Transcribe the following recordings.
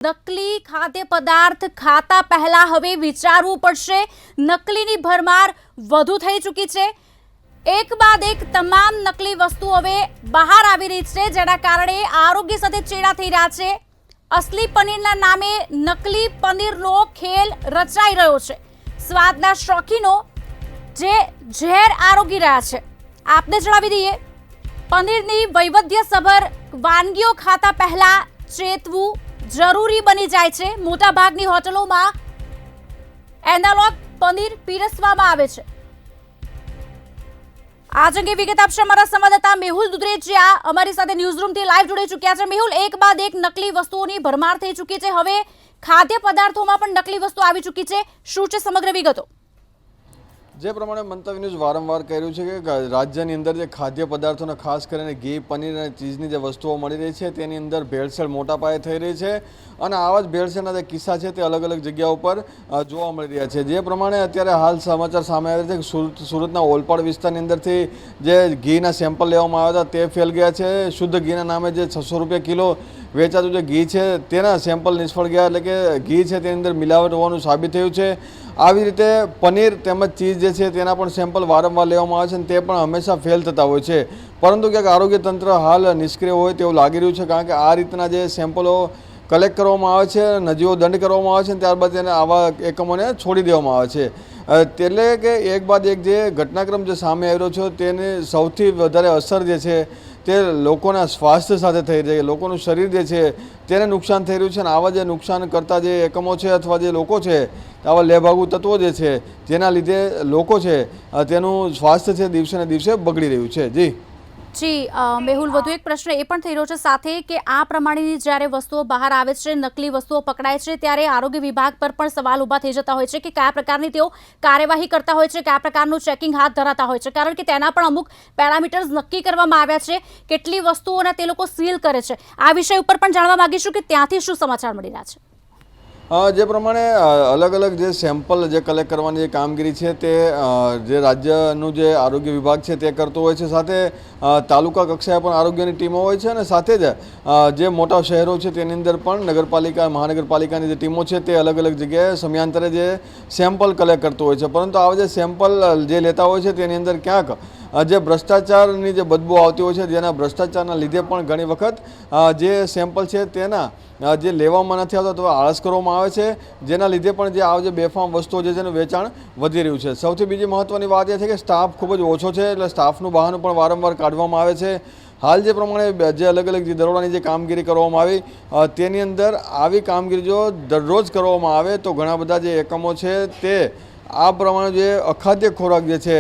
નકલી ખાદ્ય પદાર્થ ખાતા પહેલા હવે વિચારવું પડશે. નકલીની ભરમાર વધુ થઈ ચૂકી છે. એક બાદ એક તમામ નકલી વસ્તુ હવે બહાર આવી રહી છે, જેના કારણે આરોગ્ય સાથે ચેડા થઈ રહ્યા છે. અસલી પનીરના નામે નકલી પનીરનો ખેલ રચાઈ રહ્યો છે. સ્વાદના શોખીનો જે ઝેર આરોગી રહ્યા છે. આપને જણાવી દઈએ, પનીરની વૈવિધ્યસભર વાનગીઓ ખાતા પહેલા ચેતવું જરૂરી બની જાય છે. મોટાભાગની હોટલોમાં એનાલોગ પનીર પીરસવામાં આવે છે. આજ અંગે વિગત આપશે અમારા સંવાદદાતા મેહુલ દુધરેજિયા અમારી સાથે ન્યૂઝરૂમથી લાઈવ જોડાઈ ચૂક્યા છે. મેહુલ, એક બાદ એક નકલી વસ્તુઓની ભરમાર થઈ ચૂકી છે. હવે ખાદ્ય પદાર્થોમાં પણ નકલી વસ્તુ આવી ચૂકી છે. શું છે સમગ્ર વિગતો? જે પ્રમાણે મંતવ્ય ન્યૂઝ વારંવાર કહ્યું છે કે રાજ્યની અંદર જે ખાદ્ય પદાર્થોને ખાસ કરીને ઘી, પનીર અને ચીઝની જે વસ્તુઓ મળી રહી છે તેની અંદર ભેળસેળ મોટા પાયે થઈ રહી છે અને આવા જ ભેળસેળના જે કિસ્સા છે તે અલગ અલગ જગ્યાઓ પર જોવા મળી રહ્યા છે. જે પ્રમાણે અત્યારે હાલ સમાચાર સામે આવ્યા છે કે સુરતના ઓલપાડ વિસ્તારની અંદરથી જે ઘીના સેમ્પલ લેવામાં આવ્યા હતા તે ફેલ ગયા છે. શુદ્ધ ઘીના નામે જે 600 રૂપિયા કિલો વેચાતું જે ઘી છે તેના સેમ્પલ નિષ્ફળ ગયા, એટલે કે ઘી છે તેની અંદર મિલાવટ હોવાનું સાબિત થયું છે. આવી રીતે પનીર તેમજ ચીઝ જે છે તેના પણ સેમ્પલ વારંવાર લેવામાં આવે છે અને તે પણ હંમેશા ફેલ થતા હોય છે. પરંતુ ક્યાંક આરોગ્ય તંત્ર હાલ નિષ્ક્રિય હોય તેવું લાગી રહ્યું છે, કારણ કે આ રીતના જે સેમ્પલો કલેક્ટ કરવામાં આવે છે, નજીવો દંડ કરવામાં આવે છે અને ત્યારબાદ તેને આવા એકમોને છોડી દેવામાં આવે છે. એટલે કે એક બાદ એક જે ઘટનાક્રમ જે સામે આવી રહ્યો છે તેની સૌથી વધારે અસર જે છે તે લોકોના સ્વાસ્થ્ય સાથે થઈ રહી છે. લોકોનું શરીર જે છે તેને નુકસાન થઈ રહ્યું છે અને આવા જે નુકસાન કરતા જે એકમો છે અથવા જે લોકો છે, આવા લેભાગુ તત્વો જે છે જેના લીધે લોકો છે તેનું સ્વાસ્થ્ય છે દિવસે ને દિવસે બગડી રહ્યું છે. જી મેહુલ, વધુ એક પ્રશ્ન એ પણ થઈ રહ્યો છે સાથે કે આ પ્રમાણેની જ્યારે વસ્તુઓ બહાર આવે છે, નકલી વસ્તુઓ પકડાય છે, ત્યારે આરોગ્ય વિભાગ પર પણ સવાલ ઊભા થઈ જતા હોય છે કે કયા પ્રકારની તેઓ કાર્યવાહી કરતા હોય છે, કયા પ્રકારનું ચેકિંગ હાથ ધરાતા હોય છે, કારણ કે તેના પણ અમુક પેરામીટર્સ નક્કી કરવામાં આવ્યા છે. કેટલી વસ્તુઓના તે લોકો સીલ કરે છે, આ વિષય ઉપર પણ જાણવા માંગીશું કે ત્યાંથી શું સમાચાર મળી રહ્યા છે. જે પ્રમાણે અલગ અલગ જે સેમ્પલ જે કલેક્ટ કરવાની જે કામગીરી છે તે જે રાજ્યનું જે આરોગ્ય વિભાગ છે તે કરતો હોય છે. સાથે તાલુકા કક્ષાએ પણ આરોગ્યની ટીમો હોય છે અને સાથે જ જે મોટા શહેરો છે તેની અંદર પણ નગરપાલિકા, મહાનગરપાલિકાની જે ટીમો છે તે અલગ અલગ જગ્યાએ સમયાંતરે જે સેમ્પલ કલેક્ટ કરતો હોય છે. પરંતુ આવા જે સેમ્પલ જે લેતા હોય છે તેની અંદર ક્યાંક જે ભ્રષ્ટાચારની જે બદબુ આવતી હોય છે, જેના ભ્રષ્ટાચારના લીધે પણ ઘણી વખત જે સેમ્પલ છે તેના જે લેવામાં નથી આવતા તો આળસ કરવામાં આવે છે, જેના લીધે પણ જે આ જે બેફામ વસ્તુઓ છે તેનું વેચાણ વધી રહ્યું છે. સૌથી બીજી મહત્વની વાત એ છે કે સ્ટાફ ખૂબ જ ઓછો છે, એટલે સ્ટાફનું બહાનું પણ વારંવાર કાઢવામાં આવે છે. હાલ જે પ્રમાણે જે અલગ અલગ જે દરોડાની જે કામગીરી કરવામાં આવી તેની અંદર આવી કામગીરી જો દરરોજ કરવામાં આવે તો ઘણા બધા જે એકમો છે તે આ પ્રમાણે જે અખાદ્ય ખોરાક જે છે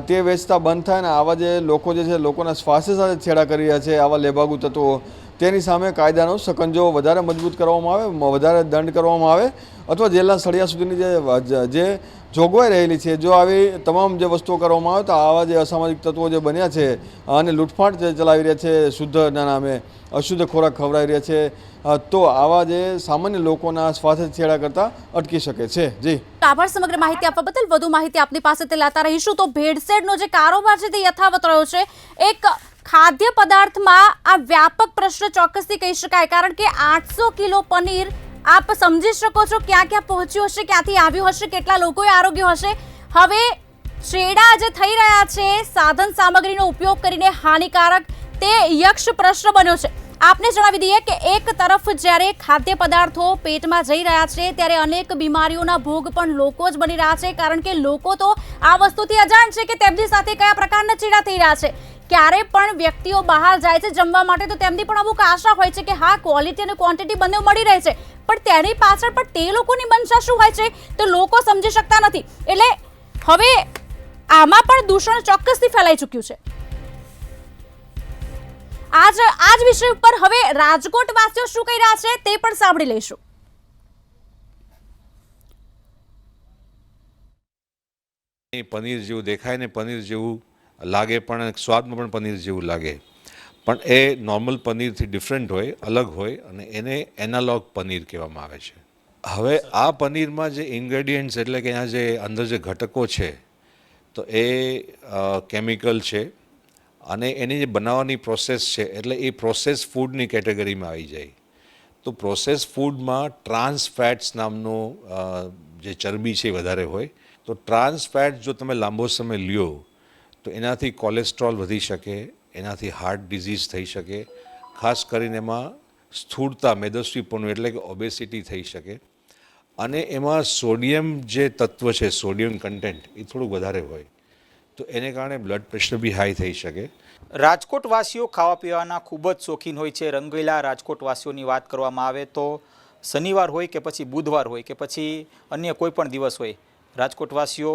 તે વેચતા બંધ થાય અને આવા જે લોકો જે છે લોકોના સ્વાસ્થ્ય સાથે છેડા કરી રહ્યા છે આવા લેભાગુ તત્વો, તેની સામે કાયદાનો શકંજો વધારે મજબૂત કરવામાં આવે, વધારે દંડ કરવામાં આવે અથવા જેલના સળિયા સુધીની જે જોગવાઈ રહેલી છે, જો આવી તમામ જે વસ્તુઓ કરવામાં આવે તો આવા જે અસામાજિક તત્વો જે બન્યા છે અને લૂંટફાટ જે ચલાવી રહ્યા છે, શુદ્ધના નામે અશુદ્ધ ખોરાક ખવડાવી રહ્યા છે, તો આવા જે સામાન્ય લોકોના સ્વાસ્થ્ય છેડા કરતા અટકી શકે છે. આભાર સમગ્ર માહિતી આપવા બદલ. વધુ માહિતી આપની પાસેથી લાતા રહીશું. તો ભેળસેળનો જે કારોબાર છે તે યથાવત રહ્યો છે. એક ખાદ્ય પદાર્થમાં આ વ્યાપક પ્રશ્ન ચોક્કસથી કહી શકાય, કારણ કે 800 કિલો પનીર આપ સમજી શકો છો ક્યાં ક્યાં પહોંચ્યું હશે, ક્યાંથી આવ્યું હશે, કેટલા લોકોએ આરોગ્ય હશે. હવે છેડા જે થઈ રહ્યા છે સાધન સામગ્રીનો ઉપયોગ કરીને હાનિકારક, તે યક્ષ પ્રશ્ન બન્યો છે. આપને જણાવી દઈએ કે એક તરફ જ્યારે ખાદ્ય પદાર્થો પેટમાં જઈ રહ્યા છે ત્યારે અનેક બીમારીઓના ભોગ પણ લોકો જ બની રહ્યા છે, કારણ કે લોકો તો આ વસ્તુથી અજાણ છે કે તેમની સાથે કયા પ્રકારના ચેડા થઈ રહ્યા છે. ક્યારે પણ વ્યક્તિઓ બહાર જાય છે જમવા માટે તો તેમની પણ અમુક આશા હોય છે કે હા, ક્વોલિટી અને ક્વોન્ટિટી બંને મળી રહે છે, પણ તેની પાછળ પણ તે લોકોની મનસા શું હોય છે તો લોકો સમજી શકતા નથી. એટલે હવે આમાં પણ દૂષણ ચોક્કસથી ફેલાઈ ચૂક્યું છે. આજ વિષય ઉપર હવે રાજકોટ વાસીઓ શું કહી રહ્યા છે તે પણ સાંભળી લઈશું. પનીર જેવું દેખાય ને પનીર જેવું લાગે, પણ સ્વાદમાં પણ પનીર જેવું લાગે, પણ એ નોર્મલ પનીરથી ડિફરન્ટ હોય, અલગ હોય અને એને એનાલોગ પનીર કહેવામાં આવે છે. હવે આ પનીરમાં જે ઇન્ગ્રેડિયન્ટ્સ એટલે કે અહીંયા જે અંદર જે ઘટકો છે તો એ કેમિકલ છે અને એની જે બનાવવાની પ્રોસેસ છે એટલે એ પ્રોસેસ ફૂડની કેટેગરીમાં આવી જાય. તો પ્રોસેસ ફૂડમાં ટ્રાન્સ ફેટ્સ નામનો જે ચરબી છે એ વધારે હોય. તો ટ્રાન્સ ફેટ જો તમે લાંબો સમય લ્યો તો એનાથી કોલેસ્ટ્રોલ વધી શકે, એનાથી હાર્ટ ડિઝીઝ થઈ શકે, ખાસ કરીને એમાં સ્થૂળતા, મેદસ્વીપણું એટલે કે ઓબેસિટી થઈ શકે. અને એમાં સોડિયમ જે તત્વ છે, સોડિયમ કન્ટેન્ટ એ થોડુંક વધારે હોય, તો એને કારણે બ્લડ પ્રેશર બી હાઈ થઈ શકે. રાજકોટવાસીઓ ખાવા પીવાના ખૂબ જ શોખીન હોય છે. રંગીલા રાજકોટવાસીઓની વાત કરવામાં આવે તો શનિવાર હોય કે પછી બુધવાર હોય કે પછી અન્ય કોઈ પણ દિવસ હોય, રાજકોટવાસીઓ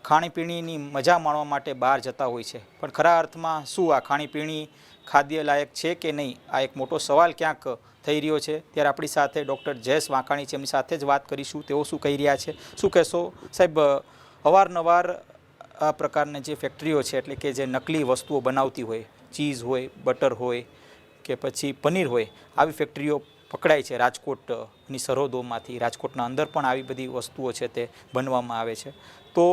ખાણીપીણીની મજા માણવા માટે બહાર જતા હોય છે. પણ ખરા અર્થમાં શું આ ખાણીપીણી ખાદ્ય લાયક છે કે નહીં, આ એક મોટો સવાલ ક્યાંક થઈ રહ્યો છે. ત્યારે આપણી સાથે ડૉક્ટર જયેશ વાંકાણી છે, એમની સાથે જ વાત કરીશું. તેઓ શું કહી રહ્યા છે, શું કહેશો સાહેબ? અવારનવાર આ પ્રકારની જે ફેક્ટરીઓ છે, એટલે કે જે નકલી વસ્તુઓ બનાવતી હોય, ચીઝ હોય, બટર હોય કે પછી પનીર હોય, આવી ફેક્ટરીઓ પકડાય છે રાજકોટની સરહદોમાંથી. રાજકોટના અંદર પણ આવી બધી વસ્તુઓ છે તે બનવામાં આવે છે. તો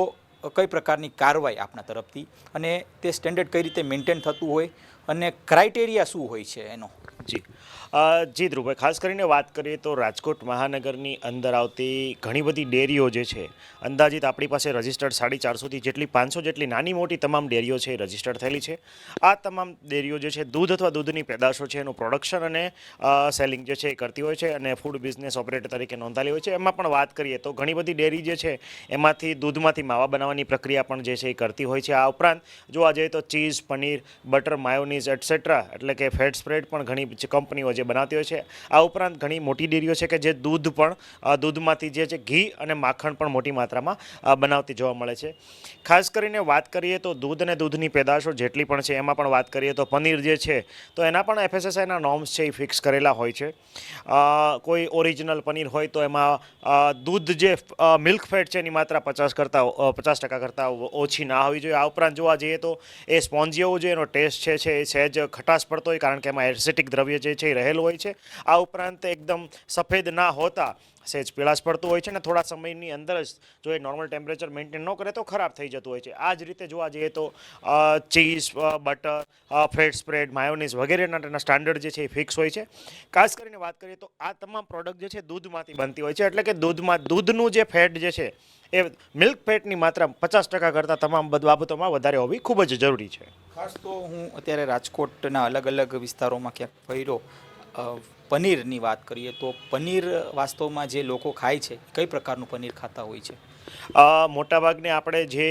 કઈ પ્રકારની કાર્યવાહી આપના તરફથી, અને તે સ્ટેન્ડર્ડ કઈ રીતે મેન્ટેન થતું હોય, અને ક્રાઇટેરિયા શું હોય છે એનો? જી ધ્રુવભાઈ, ખાસ કરીને વાત કરીએ તો રાજકોટ મહાનગરની અંદર આવતી ઘણી બધી ડેરીઓ જે છે, અંદાજિત આપણી પાસે રજિસ્ટર્ડ 450 જેટલી 500 જેટલી નાની મોટી તમામ ડેરીઓ છે એ રજિસ્ટર્ડ થયેલી છે. આ તમામ ડેરીઓ જે છે દૂધ અથવા દૂધની પેદાશો છે એનું પ્રોડક્શન અને સેલિંગ જે છે એ કરતી હોય છે અને ફૂડ બિઝનેસ ઓપરેટર તરીકે નોંધાયેલી હોય છે. એમાં પણ વાત કરીએ તો ઘણી બધી ડેરી જે છે એમાંથી દૂધમાંથી માવા બનાવવાની પ્રક્રિયા પણ જે છે એ કરતી હોય છે. આ ઉપરાંત જોવા જઈએ તો cheese, paneer, butter, mayonnaise etcetera એટલે કે ફેટ સ્પ્રેડ પણ ઘણી કંપનીઓ જે બનાવતી હોય છે. આ ઉપરાંત ઘણી મોટી ડેરીઓ છે કે જે દૂધમાંથી જે છે ઘી અને માખણ પણ મોટી માત્રામાં બનાવતી જોવા મળે છે. ખાસ કરીને વાત કરીએ તો દૂધ અને દૂધની પેદાશો જેટલી પણ છે એમાં પણ વાત કરીએ તો પનીર જે છે તો એના પણ FSSAIના નોર્મ્સ છે એ ફિક્સ કરેલા હોય છે. કોઈ ઓરિજિનલ પનીર હોય તો એમાં દૂધ જે મિલ્ક ફેટ છે એની માત્રા 50% કરતાં ઓછી ના હોવી જોઈએ. આ ઉપરાંત જોવા જઈએ તો એ સ્પોન્જી હોવું જોઈએ, એનો ટેસ્ટ છે એ સહેજ ખટાશ પડતો હોય કારણ કે એમાં એસિટિક દ્રવ્ય જે છે એ રહેલું હોય છે. આ ઉપરાંત એકદમ સફેદ ના હોતા સહેજ પીળાશ પડતું હોય છે ને થોડા સમયની અંદર જ જો એ નોર્મલ ટેમ્પરેચર મેન્ટેન ન કરે તો ખરાબ થઈ જતું હોય છે. આ જ રીતે જોવા જઈએ તો cheese, butter, fat spread, mayonnaise વગેરેના સ્ટાન્ડર્ડ જે છે એ ફિક્સ હોય છે. ખાસ કરીને વાત કરીએ તો આ તમામ પ્રોડક્ટ જે છે દૂધમાંથી બનતી હોય છે, એટલે કે દૂધનું જે ફેટ જે છે એ મિલ્ક ફેટની માત્રા 50% કરતાં તમામ બાબતોમાં વધારે હોવી ખૂબ જ જરૂરી છે. ખાસ તો હું અત્યારે રાજકોટના અલગ અલગ વિસ્તારોમાં ક્યાંક ફર્યો. પનીરની વાત કરીએ તો પનીર વાસ્તવમાં જે લોકો ખાય છે કઈ પ્રકારનું પનીર ખાતા હોય છે? મોટાભાગને આપણે જે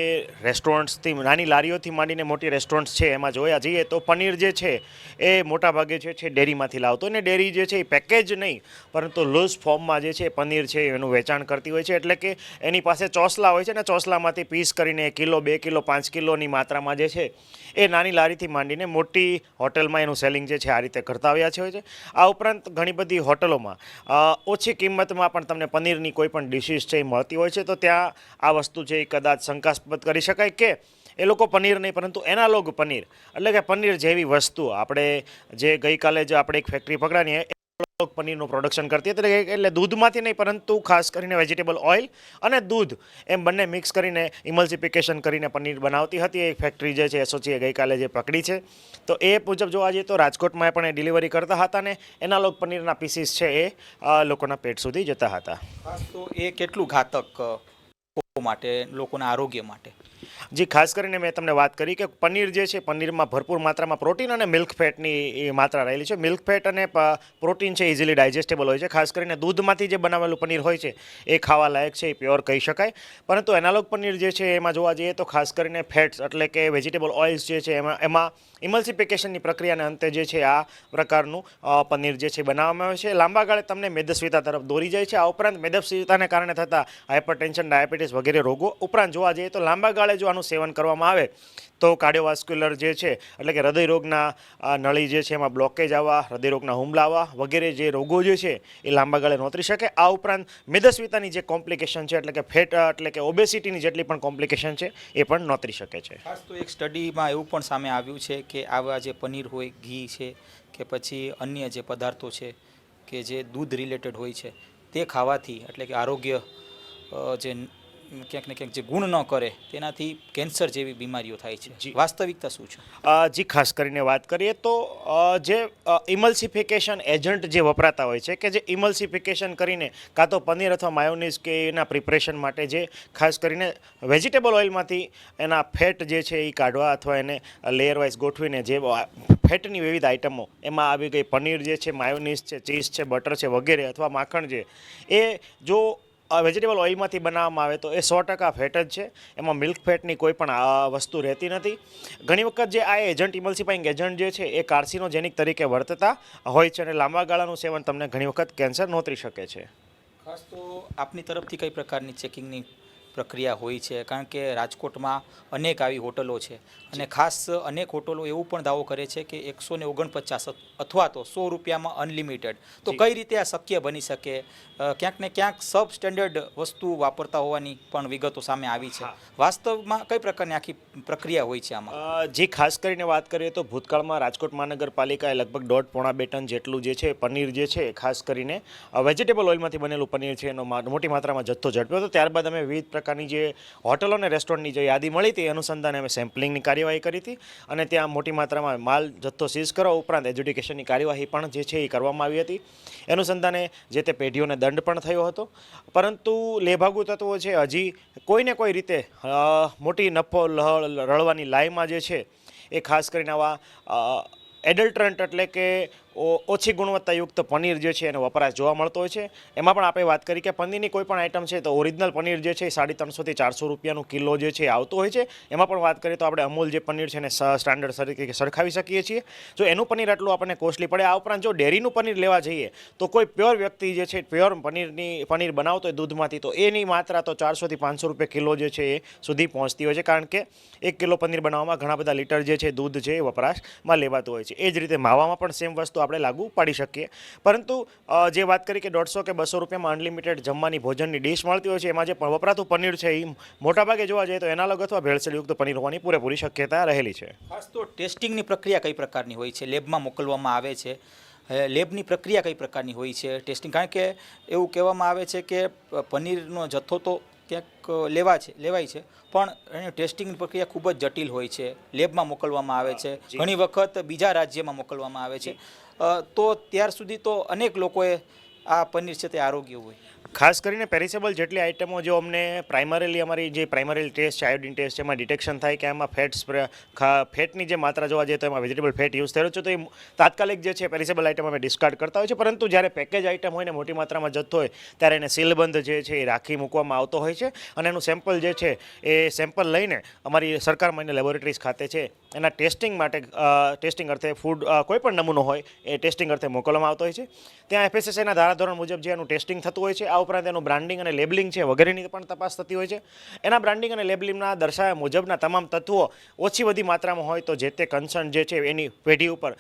રેસ્ટોરન્ટ્સથી નાની લારીઓથી માંડીને મોટી રેસ્ટોરન્ટ્સ છે એમાં જોયા જઈએ તો પનીર જે છે એ મોટાભાગે જે છે ડેરીમાંથી લાવતો, અને ડેરી જે છે એ પેકેજ નહીં પરંતુ લૂઝ ફોર્મમાં જે છે પનીર છે એનું વેચાણ કરતી હોય છે. એટલે કે એની પાસે ચોસલા હોય છે ને ચોસલામાંથી પીસ કરીને 1 કિલો, 2 કિલો, 5 કિલોની માત્રામાં જે છે એ નાની લારીથી માંડીને મોટી હોટલમાં એનું સેલિંગ જે છે આ રીતે કરતા આવ્યા છે. આ ઉપરાંત ઘણી બધી હોટલોમાં ઓછી કિંમતમાં પણ તમને પનીરની કોઈ પણ ડિશિસ છે એ મળતી હોય છે. તો ત્યાં આ વસ્તુ છે એ કદાચ શંકાસ્પદ કરી શકાય કે એ લોકો પનીર નહીં પરંતુ એનાલોગ પનીર એટલે કે પનીર જેવી વસ્તુ આપણે જે ગઈકાલે જ આપણે એક ફેક્ટરી પકડાની પનીરનું પ્રોડક્શન કરતી હતી, એટલે દૂધમાંથી નહીં પરંતુ ખાસ કરીને વેજીટેબલ ઓઇલ અને દૂધ એમ બંને મિક્સ કરીને ઇમલ્સિફિકેશન કરીને પનીર બનાવતી હતી. એક ફેક્ટરી જે છે એસઓસીએ ગઈકાલે જે પકડી છે. તો એ મુજબ જોવા જઈએ તો રાજકોટમાં પણ એ ડિલિવરી કરતા હતા ને એનાલોગ પનીરના પીસીસ છે એ લોકોના પેટ સુધી જતા હતા. ખાસ તો એ કેટલું ઘાતક માટે, લોકોના આરોગ્ય માટે? જી, ખાસ કરીને મેં તમને વાત કરી કે પનીર જે છે પનીરમાં ભરપૂર માત્રામાં પ્રોટીન અને મિલ્ક ફેટની માત્રા રહેલી છે. મિલ્ક ફેટ અને પ્રોટીન છે ઇઝીલી ડાયજેસ્ટેબલ હોય છે. ખાસ કરીને દૂધમાંથી જે બનાવેલું પનીર હોય છે એ ખાવા લાયક છે, એ પ્યોર કહી શકાય. પરંતુ એનાલોગ પનીર જે છે એમાં જોવા જઈએ તો ખાસ કરીને ફેટ્સ એટલે કે વેજીટેબલ ઓઇલ્સ જે છે એમાં ઇમલ્સિફિકેશનની પ્રક્રિયાને અંતે જે છે આ પ્રકારનું પનીર જે છે બનાવવામાં આવે છે. લાંબા ગાળે તમને મેદસ્વીતા તરફ દોરી જાય છે. આ ઉપરાંત મેદસ્વીતાને કારણે થતા હાઇપરટેન્શન, ડાયાબિટીસ વગેરે રોગો ઉપરાંત જોવા જઈએ તો લાંબા ગાળે જો આનું સેવન કરવામાં આવે તો કાર્ડિયોવાસ્ક્યુલર જે છે એટલે કે હૃદયરોગના નળી જે છે એમાં બ્લોકેજ આવવા, હૃદયરોગના હુમલા આવવા વગેરે જે રોગો જે છે એ લાંબા ગાળે નોતરી શકે. આ ઉપરાંત મેદસ્વીતાની જે કોમ્પ્લિકેશન છે એટલે કે ફેટ એટલે કે ઓબેસિટીની જેટલી પણ કોમ્પ્લિકેશન છે એ પણ નોતરી શકે છે. ખાસ તો એક સ્ટડીમાં એવું પણ સામે આવ્યું છે કે આવા જે પનીર હોય, ઘી છે કે પછી અન્ય જે પદાર્થો છે કે જે દૂધ રિલેટેડ હોય છે તે ખાવાથી એટલે કે આરોગ્ય જે ક્યાંક ને ક્યાંક જે ગુણ ન કરે તેનાથી કેન્સર જેવી બીમારીઓ થાય છે. જી. વાસ્તવિકતા શું છે? જી ખાસ કરીને વાત કરીએ તો જે ઇમલ્સિફિકેશન એજન્ટ જે વપરાતા હોય છે કે જે ઇમલ્સિફિકેશન કરીને કાં તો પનીર અથવા માયોનીઝ કે એના પ્રિપરેશન માટે જે ખાસ કરીને વેજીટેબલ ઓઇલમાંથી એના ફેટ જે છે એ કાઢવા અથવા એને લેયર વાઇઝ ગોઠવીને જે ફેટની વિવિધ આઇટમો એમાં આવી ગઈ પનીર જે છે, માયોનીઝ છે, ચીઝ છે, બટર છે વગેરે અથવા માખણ છે, એ જો વેજીટેબલ ઓઇલમાંથી બનાવવામાં આવે તો એ 100% ફેટ જ છે. એમાં મિલ્ક ફેટની કોઈ પણ વસ્તુ રહેતી નથી. ઘણી વખત જે આ એજન્ટ ઇમલ્સિફાઈંગ એજન્ટ જે છે એ કાર્સિનોજેનિક તરીકે વર્તતા હોય છે અને લાંબા ગાળાનું સેવન તમને ઘણી વખત કેન્સર નોતરી શકે છે. ખાસ તો આપની તરફથી કઈ પ્રકારની ચેકિંગની પ્રક્રિયા હોય છે? કારણ કે રાજકોટમાં અનેક આવી હોટલો છે અને ખાસ અનેક હોટલો એવું પણ દાવો કરે છે કે 149 અથવા તો 100 રૂપિયામાં અનલિમિટેડ. તો કઈ રીતે આ શક્ય બની શકે? ક્યાંક ને ક્યાંક સબ સ્ટેન્ડર્ડ વસ્તુ વાપરતા હોવાની પણ વિગતો સામે આવી છે. વાસ્તવમાં કઈ પ્રકારની આખી પ્રક્રિયા હોય છે આમાં? જે ખાસ કરીને વાત કરીએ તો ભૂતકાળમાં રાજકોટ મહાનગરપાલિકાએ લગભગ 1.5-2 ટન જેટલું જે છે પનીર જે છે ખાસ કરીને વેજીટેબલ ઓઇલમાંથી બનેલું પનીર છે એનો મોટી માત્રામાં જથ્થો ઝડપ્યો હતો. ત્યારબાદ અમે વિવિધ પ્રકારની જે હોટલો અને રેસ્ટોરન્ટની જે યાદી મળી હતી એ અનુસંધાને અમે સેમ્પલિંગની કાર્યવાહી કરી હતી અને ત્યાં મોટી માત્રામાં માલ જથ્થો સીઝ કરવા ઉપરાંત એજ્યુડિકેશનની કાર્યવાહી પણ જે છે એ કરવામાં આવી હતી. અનુસંધાને જે તે પેઢીઓને દંડ પણ થયો હતો. પરંતુ લેભાગુ તત્વો છે હજી કોઈને કોઈ રીતે મોટી નફો રળવાની લાઈમાં જે છે એ ખાસ કરીને આવા એડલ્ટરન્ટ એટલે કે ઓછી ગુણવત્તાયુક્ત પનીર જે છે એનો વપરાશ જોવા મળતો હોય છે. એમાં પણ આપણે વાત કરી કે પનીરની કોઈ પણ આઇટમ છે તો ઓરિજિનલ પનીર જે છે એ 350 થી 400 રૂપિયાનું કિલો જે છે આવતું હોય છે. એમાં પણ વાત કરીએ તો આપણે અમૂલ જે પનીર છે એને સ્ટાન્ડર્ડ તરીકે સરખાવી શકીએ છીએ. જો એનું પનીર આટલું આપણને કોસ્ટલી પડે. આ ઉપરાંત જો ડેરીનું પનીર લેવા જઈએ તો કોઈ પ્યોર વ્યક્તિ જે છે પ્યોર પનીર બનાવતો હોય દૂધમાંથી તો એની માત્રા તો 400 થી 500 રૂપિયા કિલો જે છે એ સુધી પહોંચતી હોય છે. કારણ કે 1 કિલો પનીર બનાવવામાં ઘણા બધા લીટર જે છે દૂધ છે એ વપરાશમાં લેવાતું હોય છે. એ જ રીતે માવામાં પણ સેમ વસ્તુ આપણે લાગુ પાડી શકીએ. પરંતુ જે વાત કરી કે 150 કે 200 રૂપિયામાં અનલિમિટેડ જમવાની ભોજનની ડીશ મળતી હોય છે એમાં જે વપરાતું પનીર છે એ મોટાભાગે જોવા જઈએ તો એનાલોગ અથવા ભેળસેળયુક્ત પનીર હોવાની પૂરેપૂરી શક્યતા રહેલી છે. ખાસ તો ટેસ્ટિંગની પ્રક્રિયા કઈ પ્રકારની હોય છે? લેબમાં મોકલવામાં આવે છે. લેબની પ્રક્રિયા કઈ પ્રકારની હોય છે ટેસ્ટિંગ? કારણ કે એવું કહેવામાં આવે છે કે પનીરનો જથ્થો તો ક્યાંક લેવાય છે પણ એની ટેસ્ટિંગની પ્રક્રિયા ખૂબ જ જટિલ હોય છે. લેબમાં મોકલવામાં આવે છે, ઘણી વખત બીજા રાજ્યમાં મોકલવામાં આવે છે. તો ત્યાર સુધી તો અનેક લોકોએ આ પનીર છે તે આરોગ્ય હોય. ખાસ કરીને પેરિસેબલ જેટલી આઇટમો જો અમને પ્રાઇમરીલી અમારી જે પ્રાઇમરી ટેસ્ટ છે આયોડિન ટેસ્ટ છે એમાં ડિટેક્શન થાય કે એમાં ફેટની જે માત્રા જોવા જઈએ તો એમાં વેજીટેબલ ફેટ યુઝ થયેલો છે તો એ તાત્કાલિક જે છે પેરિસેબલ આઇટમ અમે ડિસ્કાર્ડ કરતા હોય છે. પરંતુ જ્યારે પેકેજ આઇટમ હોય ને મોટી માત્રામાં જથ્થો હોય ત્યારે એને સીલબંધ જે છે એ રાખી મૂકવામાં આવતો હોય છે અને એનું સેમ્પલ જે છે એ સેમ્પલ લઈને અમારી સરકાર માન્ય લેબોરેટરીઝ ખાતે છે એના ટેસ્ટિંગ માટે ટેસ્ટિંગ અર્થે ફૂડ કોઈ પણ નમૂનો હોય એ ટેસ્ટિંગ અર્થે મોકલવામાં આવતો હોય છે. ત્યાં FSSAના ધારાધોરણ મુજબ જે એનું ટેસ્ટિંગ થતું હોય છે. આ ઉપરાંત એનું બ્રાન્ડિંગ અને લેબલિંગ છે વગેરેની પણ તપાસ થતી હોય છે. એના બ્રાન્ડિંગ અને લેબલિંગના દર્શાવ્યા મુજબના તમામ તત્વો ઓછી વધી માત્રામાં હોય તો જે તે કન્સર્ન જે છે એની પેઢી ઉપર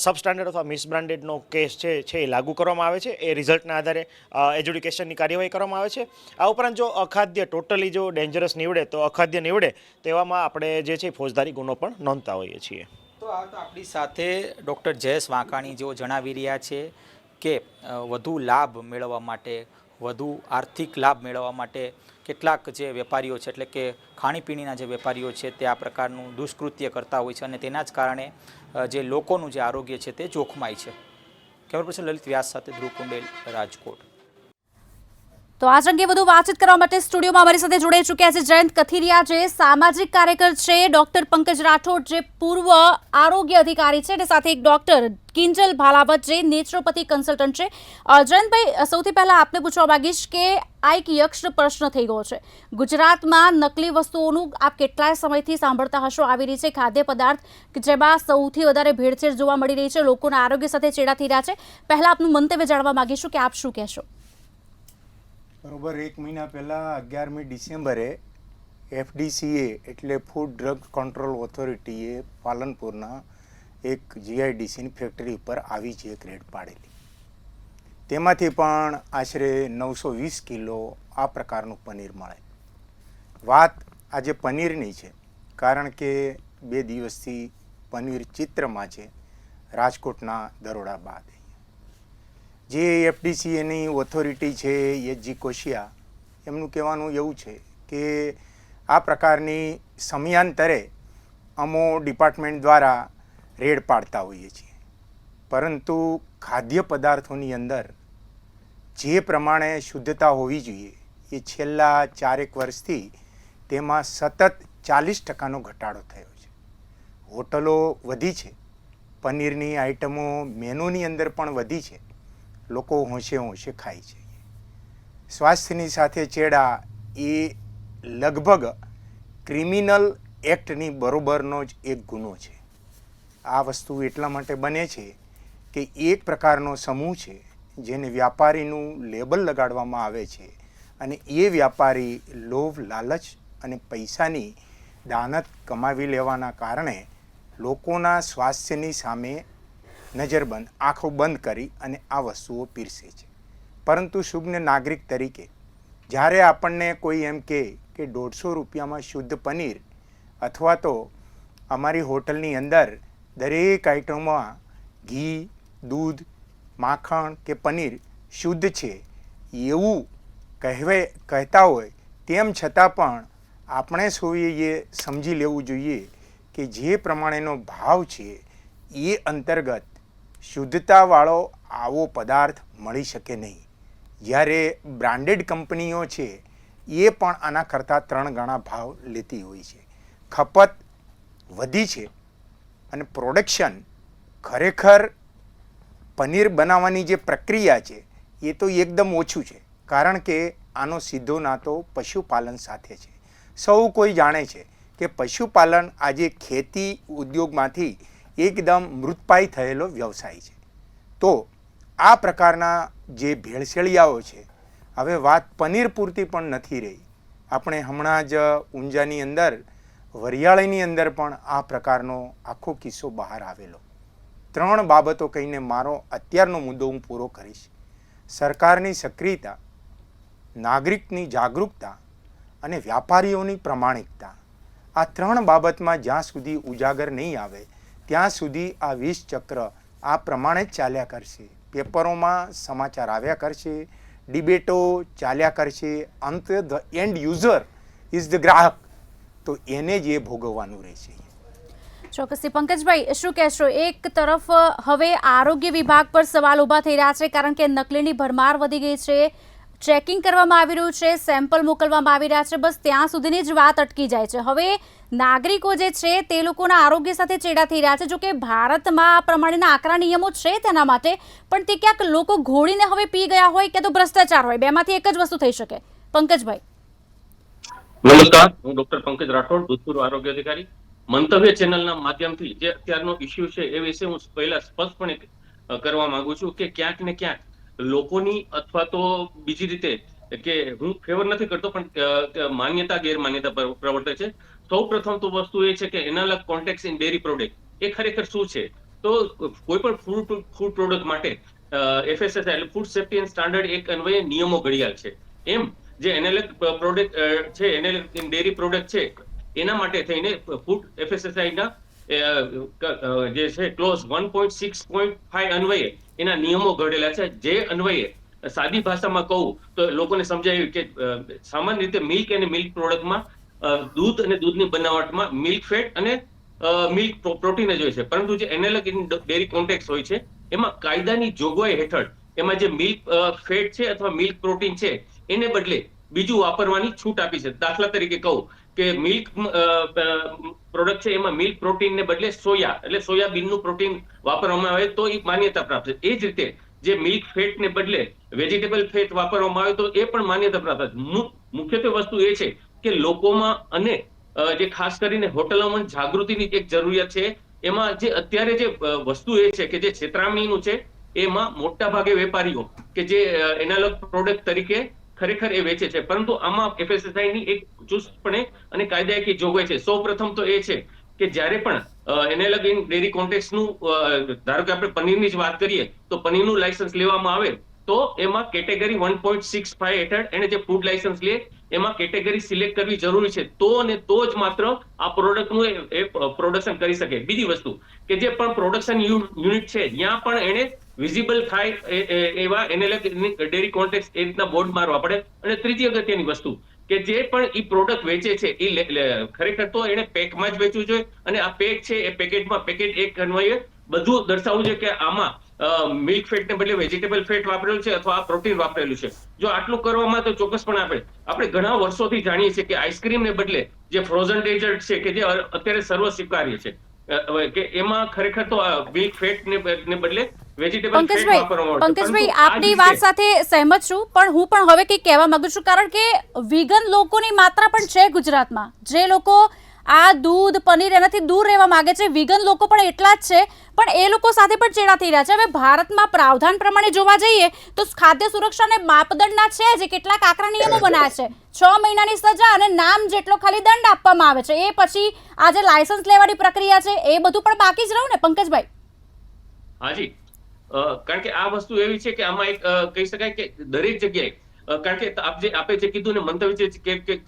સબસ્ટાન્ડર્ડ અથવા મિસબ્રાન્ડેડનો કેસ છે એ લાગુ કરવામાં આવે છે. એ રિઝલ્ટના આધારે એજ્યુડિકેશનની કાર્યવાહી કરવામાં આવે છે. આ ઉપરાંત જો અખાદ્ય ટોટલી જો ડેન્જરસ નીવડે તો અખાદ્ય નીવડે તેવામાં આપણે જે છે ફોજદારી ગુનો પણ નોંધતા હોઈએ છીએ. તો આપણી સાથે ડૉક્ટર જયેશ વાંકાણી જેઓ જણાવી રહ્યા છે કે વધુ લાભ મેળવવા માટે, વધુ આર્થિક લાભ મેળવવા માટે કેટલાક જે વેપારીઓ છે એટલે કે ખાણીપીણીના જે વેપારીઓ છે તે આ પ્રકારનું દુષ્કૃત્ય કરતા હોય છે અને તેના જ કારણે જે લોકોનું જે આરોગ્ય છે તે જોખમાય છે. કેમેરા પર્સન લલિત વ્યાસ સાથે ધ્રુવ કુંડેલ, રાજકોટ. તો આજ અંગે વધુ વાતચીત કરવા માટે સ્ટુડિયોમાં અમારી સાથે જોડાઈ ચૂક્યા છે જયંત કથિરિયા, જે સામાજિક કાર્યકર છે, ડોક્ટર પંકજ રાઠોડ જે પૂર્વ આરોગ્ય અધિકારી છે, અને સાથે એક ડોક્ટર કિંજલ ભાલાવત જે નેચરોપેથી કન્સલ્ટન્ટ છે. જયંતભાઈ, સૌથી પહેલા આપને પૂછવા માંગીશ કે આ એક યક્ષ પ્રશ્ન થઈ ગયો છે. ગુજરાતમાં નકલી વસ્તુઓનું આપ કેટલાય સમયથી સાંભળતા હશો આવી રહી છે ખાદ્ય પદાર્થ જેમાં સૌથી વધારે ભેળસેળ જોવા મળી રહી છે, લોકોના આરોગ્ય સાથે ચેડા થઈ રહ્યા છે. પહેલા આપનું મંતવ્ય જાણવા માંગીશું કે આપ શું કહેશો? બરોબર, 1 મહિના પહેલાં 11મી ડિસેમ્બરે FDCA એટલે ફૂડ ડ્રગ કંટ્રોલ ઓથોરિટીએ પાલનપુરના એક GIDCની ફેક્ટરી ઉપર આવી છે એક રેડ પાડેલી. તેમાંથી પણ આશરે 920 કિલો આ પ્રકારનું પનીર મળે. વાત આજે પનીરની છે કારણ કે 2 દિવસથી પનીર ચિત્રમાં છે રાજકોટના દરોડા બાદ. જે FDCAની ઓથોરિટી છે, એચજી કોશિયા, એમનું કહેવાનું એવું છે કે આ પ્રકારની સમયાંતરે અમો ડિપાર્ટમેન્ટ દ્વારા રેડ પાડતા હોઈએ છીએ, પરંતુ ખાદ્ય પદાર્થોની અંદર જે પ્રમાણે શુદ્ધતા હોવી જોઈએ એ છેલ્લા 4 વર્ષથી તેમાં સતત 40% ઘટાડો થયો છે. હોટલો વધી છે, પનીરની આઇટમો મેનુની અંદર પણ વધી છે, લોકો હોંશે હોંશે ખાય છે. સ્વાસ્થ્યની સાથે ચેડા એ લગભગ ક્રિમિનલ એક્ટની બરોબરનો જ એક ગુનો છે. આ વસ્તુ એટલા માટે બને છે કે એક પ્રકારનો સમૂહ છે જેને વ્યાપારીનું લેબલ લગાડવામાં આવે છે અને એ વ્યાપારી લોભ, લાલચ અને પૈસાની દાનત કમાવી લેવાના કારણે લોકોના સ્વાસ્થ્યની સામે નજરબંધ, આંખો બંધ કરી અને આ વસ્તુઓ પીરસે છે. પરંતુ શુભ્ન નાગરિક તરીકે જ્યારે આપણને કોઈ એમ કહે કે 150 રૂપિયામાં શુદ્ધ પનીર, અથવા તો અમારી હોટલની અંદર દરેક આઇટમમાં ઘી, દૂધ, માખણ કે પનીર શુદ્ધ છે એવું કહેતા હોય, તેમ છતાં પણ આપણે સૌએ સમજી લેવું જોઈએ કે જે પ્રમાણેનો ભાવ છે એ અંતર્ગત શુદ્ધતાવાળો આવો પદાર્થ મળી શકે નહીં. જ્યારે બ્રાન્ડેડ કંપનીઓ છે એ પણ આના કરતાં 3 ગણા ભાવ લેતી હોય છે. ખપત વધી છે અને પ્રોડક્શન ખરેખર પનીર બનાવવાની જે પ્રક્રિયા છે એ તો એકદમ ઓછું છે, કારણ કે આનો સીધો નાતો પશુપાલન સાથે છે. સૌ કોઈ જાણે છે કે પશુપાલન આજે ખેતી ઉદ્યોગમાંથી એકદમ મૃતપાય થયેલો વ્યવસાય છે. તો આ પ્રકારના જે ભેળસેળિયાઓ છે, હવે વાત પનીર પૂરતી પણ નથી રહી. આપણે હમણાં જ ઊંઝાની અંદર વરિયાળીની અંદર પણ આ પ્રકારનો આખો કિસ્સો બહાર આવેલો. 3 બાબતો કહીને મારો અત્યારનો મુદ્દો હું પૂરો કરીશ. સરકારની સક્રિયતા, નાગરિકની જાગૃતતા અને વ્યાપારીઓની પ્રમાણિકતા, આ 3 બાબતમાં જ્યાં સુધી ઉજાગર નહીં આવે ત્યાં સુધી આ વિષ ચક્ર આ પ્રમાણે જ ચાલ્યા કરશે. પેપરોમાં સમાચાર આવ્યા કરશે, ડિબેટો ચાલ્યા કરશે, અંતે the and user is the ગ્રાહક, તો એને જ એ ભોગવવાનું રહેશે. ચોક્કસથી પંકજભાઈ, શું કહેશો? એક તરફ હવે આરોગ્ય વિભાગ પર સવાલ ઊભા થઈ રહ્યા છે, કારણ કે નકલીની ભરમાર વધી ગઈ છે, ચેકિંગ કરવામાં આવી રહ્યું છે, સેમ્પલ મોકલવામાં આવી રહ્યા છે, બસ ત્યાં સુધીની જ વાત અટકી જાય છે. હવે નાગરિકો જે છે તે લોકોના આરોગ્ય સાથે ચેડા થઈ રહ્યા છે. જો કે ભારતમાં આ પ્રમાણેના આકરા નિયમો છે તેના માટે, પણ તે ક્યાંક લોકો ઘોડીને હવે પી ગયા હોય કે તો ભ્રષ્ટાચાર હોય, બેમાંથી એક જ વસ્તુ થઈ શકે. પંકજભાઈ. નમસ્કાર, હું ડોક્ટર પંકજ રાઠોડ, ભૂતપૂર્વ આરોગ્ય અધિકારી. મંતવ્ય ચેનલના માધ્યમથી જે અત્યારનો ઇસ્યુ છે એ વિશે હું પહેલા સ્પષ્ટપણે કરવા માંગુ છું કે ક્યાંક ને ક્યાંક લોકોની અથવા તો બીજી રીતે કે હું ફેવર નથી કરતો, પણ માન્યતા ગેરમાન્યતા પ્રવર્તે છે. સૌ પ્રથમ તો વસ્તુ એ છે કે analogue contact in dairy product એ ખરેખર શું છે. તો કોઈ પણ ફૂડ પ્રોડક્ટ માટે FSSAI એટલે ફૂડ સેફ્ટી એન્ડ સ્ટાન્ડર્ડ એક અન્વયે નિયમો ઘડિયાળ છે. એમ જે એનાલોગ પ્રોડક્ટ છે, એનાલોગ ઇન ડેરી પ્રોડક્ટ છે, એના માટે થઈને ફૂડ FSSAI ના જે છે ક્લોઝ 1.6.5 અન્વયે એના નિયમો ઘડેલા છે. જે અન્વયે સાદી ભાષામાં કહું તો લોકોને સમજાયું કે સામાન્ય રીતે મિલ્ક અને મિલ્ક પ્રોડક્ટમાં દૂધ અને દૂધની બનાવટમાં મિલ્ક ફેટ અને મિલ્ક પ્રોટીન જ હોય છે, પરંતુ જે એનાલોગ ઇન ડેરી કોન્ટેક્ટ હોય છે એમાં કાયદાની જોગવાઈ હેઠળ એમાં જે મિલ્ક ફેટ છે અથવા મિલ્ક પ્રોટીન છે એને બદલે બીજું વાપરવાની છૂટ આપી છે. દાખલા તરીકે કહું કે મિલ્ક પ્રોડક્ટ છે એમાં મિલ્ક પ્રોટીનને બદલે સોયા એટલે સોયાબીનનું પ્રોટીન વાપરવામાં આવે તો એ માન્યતા પ્રાપ્ત છે. એ જ રીતે જે મિલ્ક ફેટને બદલે વેજીટેબલ ફેટ વાપરવામાં આવે તો એ પણ માન્યતા પ્રાપ્ત છે. મુખ્યત્વે વસ્તુ એ છે કે લોકોમાં અને જે ખાસ કરીને હોટલોમાં જાગૃતિની એક જરૂરિયાત છે. એમાં જે અત્યારે જે વસ્તુ એ છે કે જે છેતરામણીનું છે એમાં મોટા ભાગે વેપારીઓ કે જે એનાલોગ પ્રોડક્ટ તરીકે ખરેખર એ વેચે છે, પરંતુ આમાં FSSAI ની એક ચુસ્તપણે અને કાયદાકીય જોગવાઈ છે. સૌ પ્રથમ તો એ છે કે જ્યારે પણ એનાલોગ ઇન ડેરી કોન્ટેક્ટનું ધારો કે આપણે પનીરની જ વાત કરીએ તો પનીરનું લાયસન્સ લેવામાં આવે તો એમાં કેટેગરી 1.65 હેઠળ એને જે ફૂડ લાયસન્સ લે એમાં કેટેગરી સિલેક્ટ કરવી જરૂરી છે, તો અને તો જ માત્ર આ પ્રોડક્ટનું એ પ્રોડક્શન કરી શકે. બીજી વસ્તુ કે જે પણ પ્રોડક્શન યુનિટ છે ત્યાં પણ એને વિઝિબલ થાય એવા એને ડેરી કોન્ટેક્ટ એ રીતના બોર્ડ મારવા પડે. અને ત્રીજી અગત્યની વસ્તુ કે જે પણ ઈ પ્રોડક્ટ વેચે છે એ ખરેખર તો એને પેકમાં જ વેચવું જોઈએ, અને આ પેક છે એ પેકેટમાં પેકેટ એક અન્વયે બધું દર્શાવવું જોઈએ કે આમાં મિલ્ક ફેટ ને બદલે વેજીટેબલ ફેટ વાપરેલું છે અથવા પ્રોટીન વાપરેલું છે. જો આટલું કરવામાં તો ચોક્કસપણે આપણે ઘણા વર્ષોથી જાણીએ છીએ કે આઈસ્ક્રીમ ને બદલે જે ફ્રોઝન ડેઝર્ટ છે કે જે અત્યારે સર્વ સ્વીકાર્ય છે કે એમાં ખરેખર તો મિલ્ક ફેટ ને બદલે વેજીટેબલ ફેટ વાપરવામાં આવે છે. પંકજભાઈ, આપની વાત સાથે સહેમત છું, પણ હું પણ હવે કંઈક કહેવા માંગુ છું, કારણ કે વિગન લોકોની માત્રા પણ છે ગુજરાતમાં. જે લોકો આ દૂધ પનીર એનાથી દૂર રહેવા માંગે છે, વિગન લોકો પણ એટલા જ છે, પણ એ લોકો સાથે પણ ચેડા થઈ રહ્યા છે. હવે ભારતમાં પ્રાવધાન પ્રમાણે જોવા જઈએ તો ખાદ્ય સુરક્ષાને માપદંડના છે જે કેટલાક આકરા નિયમો બનાવ્યા છે. 6 મહિનાની સજા અને નામ જેટલો ખાલી દંડ આપવામાં આવે છે. એ પછી આ જે લાયસન્સ લેવાની પ્રક્રિયા છે એ બધું પણ બાકી જ રહ્યું ને પંકજભાઈ? હાજી, કારણ કે આ વસ્તુ એવી છે કે આમાં એક કહી શકાય કે દરેક જગ્યાએ, કારણ કે આપે જે કીધું ને મંતવ્ય જે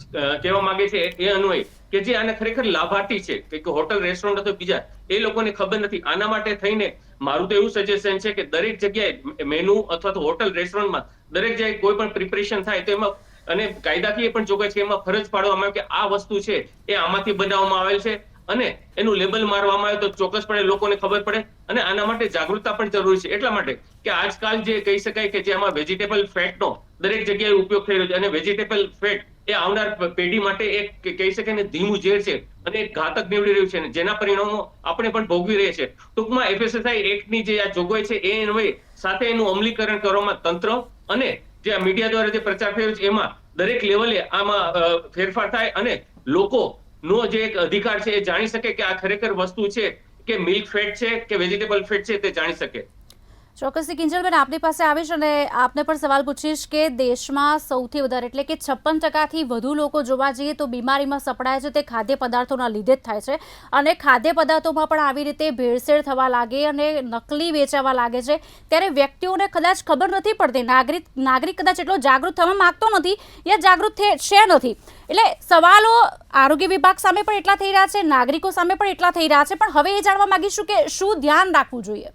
કહેવા માંગે છે એ અન્વયે કે જે આને ખરેખર લાભાર્થી છે કે હોટલ રેસ્ટોરન્ટ અથવા બીજા એ લોકોને ખબર નથી. આના માટે થઈને મારું તો એવું સજેશન છે કે દરેક જગ્યાએ મેનુ અથવા તો હોટલ રેસ્ટોરન્ટમાં દરેક જગ્યાએ કોઈ પણ પ્રિપરેશન થાય તો એમાં, અને કાયદાકીય પણ જોગવાઈ છે, એમાં ફરજ પાડવામાં આવે કે આ વસ્તુ છે એ આમાંથી બનાવવામાં આવેલ છે અને એનું લેબલ મારવામાં આવે તો ચોક્કસપણે લોકોને ખબર પડે. અને આના માટે જાગૃતતા પણ જરૂરી છે, એટલા માટે કે આજકાલ જે કહી શકાય કે જે આમાં વેજીટેબલ ફેટનો દરેક જગ્યાએ ઉપયોગ થઈ રહ્યો છે, અને વેજીટેબલ ફેટ એ આવનાર પેઢી માટે એક કહી શકાય ને ધીમું ઝેર છે અને એક ઘાતક નીવડી રહ્યું છે, જેના પરિણામો આપણે પણ ભોગવી રહ્યા છે. ટૂંકમાં FSSAI એક્ટની જે આ જોગવાઈ છે એ અન્વયે સાથે એનું અમલીકરણ કરવામાં તંત્ર અને જે આ મીડિયા દ્વારા જે પ્રચાર થયો છે એમાં દરેક લેવલે આમાં ફેરફાર થાય અને લોકો નો જે એક અધિકાર છે એ જાણી શકે કે આ ખરેખર વસ્તુ છે કે મિલ્ક ફેટ છે કે વેજીટેબલ ફેટ છે તે જાણી શકે. ચોક્કસથી કિંજલબેન, આપની પાસે આવીશ અને આપને પણ સવાલ પૂછીશ કે દેશમાં સૌથી વધારે એટલે કે 56% વધુ લોકો જોવા જઈએ તો બીમારીમાં સપડાય છે તે ખાદ્ય પદાર્થોના લીધે જ થાય છે. અને ખાદ્ય પદાર્થોમાં પણ આવી રીતે ભેળસેળ થવા લાગે અને નકલી વેચાવા લાગે છે, ત્યારે વ્યક્તિઓને કદાચ ખબર નથી પડતી, નાગરિક કદાચ એટલો જાગૃત થવા માંગતો નથી યા જાગૃત છે નથી. એટલે સવાલો આરોગ્ય વિભાગ સામે પણ એટલા થઈ રહ્યા છે, નાગરિકો સામે પણ એટલા થઈ રહ્યા છે, પણ હવે એ જાણવા માંગીશું કે શું ધ્યાન રાખવું જોઈએ.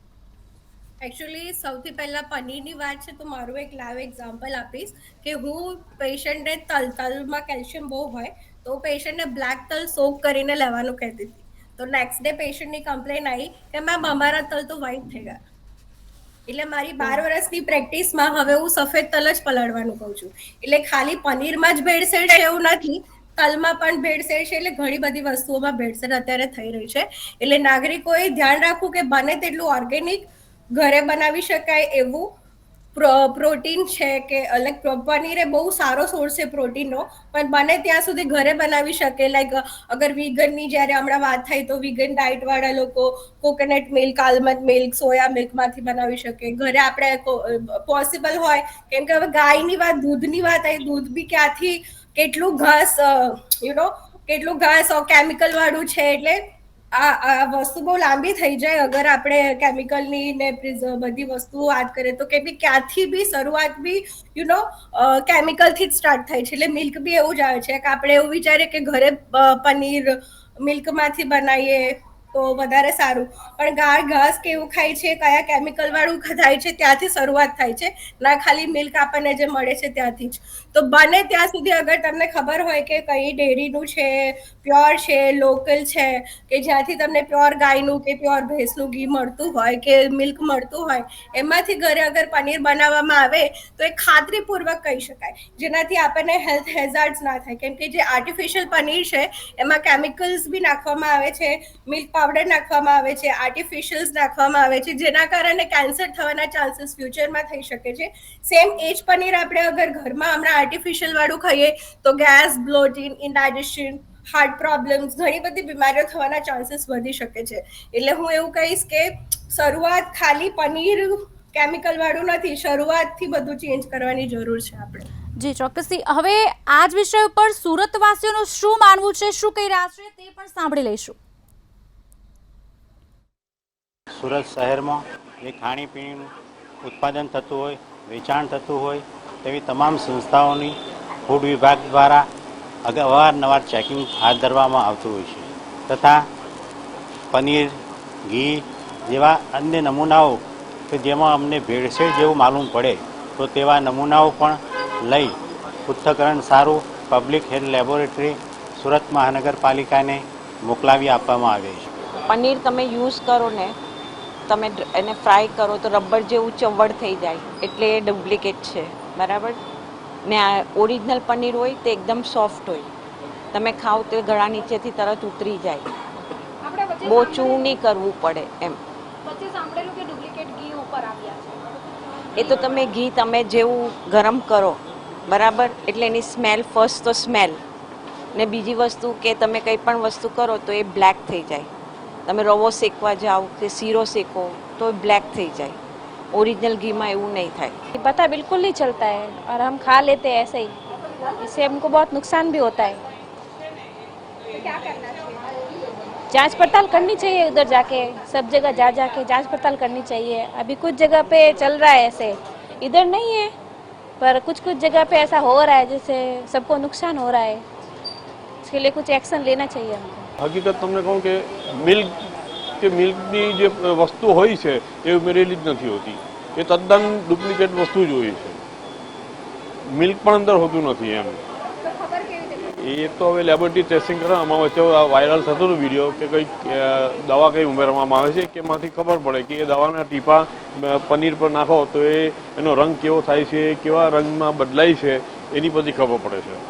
એકચ્યુઅલી સૌથી પહેલાં પનીરની વાત છે તો મારું એક લાઈવ એક્ઝામ્પલ આપીશ કે હું પેશન્ટને તલમાં કેલ્શિયમ બહુ હોય તો પેશન્ટને બ્લેક તલ સોક કરીને લેવાનું કહેતી હતી. તો નેક્સ્ટ ડે પેશન્ટની કમ્પ્લેન આવી કે મેમ અમારા તલ તો વ્હાઈટ થઈ ગયા. એટલે મારી 12 વર્ષની પ્રેક્ટિસમાં હવે હું સફેદ તલ જ પલાળવાનું કહું છું. એટલે ખાલી પનીરમાં જ ભેળસેળ છે એવું નથી, તલમાં પણ ભેળસેળ છે. એટલે ઘણી બધી વસ્તુઓમાં ભેળસેળ અત્યારે થઈ રહી છે. એટલે નાગરિકોએ ધ્યાન રાખવું કે બને તેટલું ઓર્ગેનિક ઘરે બનાવી શકાય એવું પ્રોટીન છે કે અલગ પનીર એ બહુ સારો સોર્સ છે પ્રોટીનનો, પણ બને ત્યાં સુધી ઘરે બનાવી શકે. લાઈક અગર વિગનની જ્યારે હમણાં વાત થઈ તો વિગન ડાયટવાળા લોકો coconut milk, almond milk, soya મિલ્કમાંથી બનાવી શકે. ઘરે આપણે પોસિબલ હોય, કેમ કે હવે ગાયની વાત, દૂધની વાત આવી, દૂધ બી ક્યાંથી કેટલું ઘાસ કેટલું ઘાસ કેમિકલ વાળું છે. એટલે આ વસ્તુ બહુ લાંબી થઈ જાય અગર આપણે કેમિકલની ને બધી વસ્તુઓ વાત કરીએ તો, કે ક્યાંથી બી શરૂઆત બી કેમિકલથી જ સ્ટાર્ટ થાય છે. એટલે મિલ્ક બી એવું જ આવે છે કે આપણે એવું વિચારીએ કે ઘરે પનીર મિલ્કમાંથી બનાવીએ તો વધારે સારું, પણ ગાય ઘાસ કેવું ખાય છે, કયા કેમિકલ વાળું થાય છે ત્યાંથી શરૂઆત થાય છે, ના ખાલી મિલ્ક આપણને જે મળે છે ત્યાંથી જ. તો બને ત્યાં સુધી અગર તમને ખબર હોય કે કઈ ડેરીનું છે, પ્યોર છે, લોકલ છે, કે જ્યાંથી તમને પ્યોર ગાયનું કે પ્યોર ભેંસનું ઘી મળતું હોય કે મિલ્ક મળતું હોય, એમાંથી ઘરે અગર પનીર બનાવવામાં આવે તો એ ખાતરીપૂર્વક કહી શકાય, જેનાથી આપણને હેલ્થ હેઝાર્ડ્સ ના થાય. કેમ કે જે આર્ટિફિશિયલ પનીર છે એમાં કેમિકલ્સ બી નાખવામાં આવે છે, મિલ્ક પાવડર નાખવામાં આવે છે, આર્ટિફિશિયલ્સ નાખવામાં આવે છે, જેના કારણે કેન્સર થવાના ચાન્સીસ ફ્યુચરમાં થઈ શકે છે. સેમ એ જ પનીર આપણે અગર ઘરમાં હમણાં આર્ટિફિશિયલ વાળું ખાઈએ તો ગેસ, બ્લોટિંગ, ઇન્ડાઇજેશન, હાર્ટ પ્રોબ્લેમ્સ, ઘણી બધી બીમારીઓ થવાના ચાન્સીસ વધી શકે છે. એટલે હું એવું કહીશ કે શરૂઆત ખાલી પનીર કેમિકલ વાળું નથી, શરૂઆતથી બધું ચેન્જ કરવાની જરૂર છે આપણે. જી ચોક્કસથી. હવે આ જ વિષય ઉપર સુરતવાસીઓનું શું માનવું છે, શું કહી રહ્યા છે તે પણ સાંભળી લઈશું. સુરત શહેરમાં જે ખાણીપીણીનું ઉત્પાદન થતું હોય વેચાણ થતું હોય તેવી તમામ સંસ્થાઓની ફૂડ વિભાગ દ્વારા અવારનવાર ચેકિંગ હાથ ધરવામાં આવતું હોય છે તથા પનીર ઘી જેવા અન્ય નમૂનાઓ કે જેમાં અમને ભેળસેળ જેવું માલુમ પડે તો તેવા નમૂનાઓ પણ લઈ પૃથ્થકરણ સારું પબ્લિક હેલ્થ લેબોરેટરી સુરત મહાનગરપાલિકાને મોકલાવી આપવામાં આવે છે. પનીર તમે યુઝ કરો ને તમે એને ફ્રાય કરો તો રબર જેવું ચવડ થઈ જાય એટલે એ ડુપ્લિકેટ છે, બરાબર ને આ ઓરિજિનલ પનીર હોય તે એકદમ સોફ્ટ હોય, તમે ખાઓ તો ગળા નીચેથી તરત ઉતરી જાય, બહુ ચૂ નહીં કરવું પડે એમ. એ તો તમે ઘી તમે જેવું ગરમ કરો બરાબર એટલે એની સ્મેલ ફર્સ્ટ તો સ્મેલ ને બીજી વસ્તુ કે તમે કંઈ પણ વસ્તુ કરો તો એ બ્લેક થઈ જાય. તમે રવો શેકવા જાઓ કે શીરો શેકો તો બ્લેક થઈ જાય. ओरिजिनल घी में એવું नहीं થાય. पता बिल्कुल नहीं चलता है और हम खा लेते हैं ऐसे ही, इससे हमको बहुत नुकसान भी होता है. क्या करना चाहिए? जांच पड़ताल करनी चाहिए, उधर जाके सब जगह जा जाके जांच पड़ताल करनी चाहिए. अभी कुछ जगह पे चल रहा है ऐसे, इधर नहीं है पर कुछ कुछ जगह पे ऐसा हो रहा है जिससे सबको नुकसान हो रहा है. इसके लिए कुछ एक्शन लेना चाहिए हमको. હકીકત તમને કહું કે મિલ્કની જે વસ્તુ હોય છે એ ઉમેરેલી જ નથી હોતી, એ તદ્દન ડુપ્લિકેટ વસ્તુ જ હોય છે. મિલ્ક પણ અંદર હોતું નથી એમ. એ તો હવે લેબોરેટરી ટેસ્ટિંગ કરે. આમાં વચ્ચે વાયરલ થતો હતો વિડીયો કે કંઈક દવા કંઈ ઉમેરવામાં આવે છે કે એમાંથી ખબર પડે કે એ દવાના ટીપા પનીર પર નાખો તો એનો રંગ કેવો થાય છે, કેવા રંગમાં બદલાય છે એની પછી ખબર પડે છે.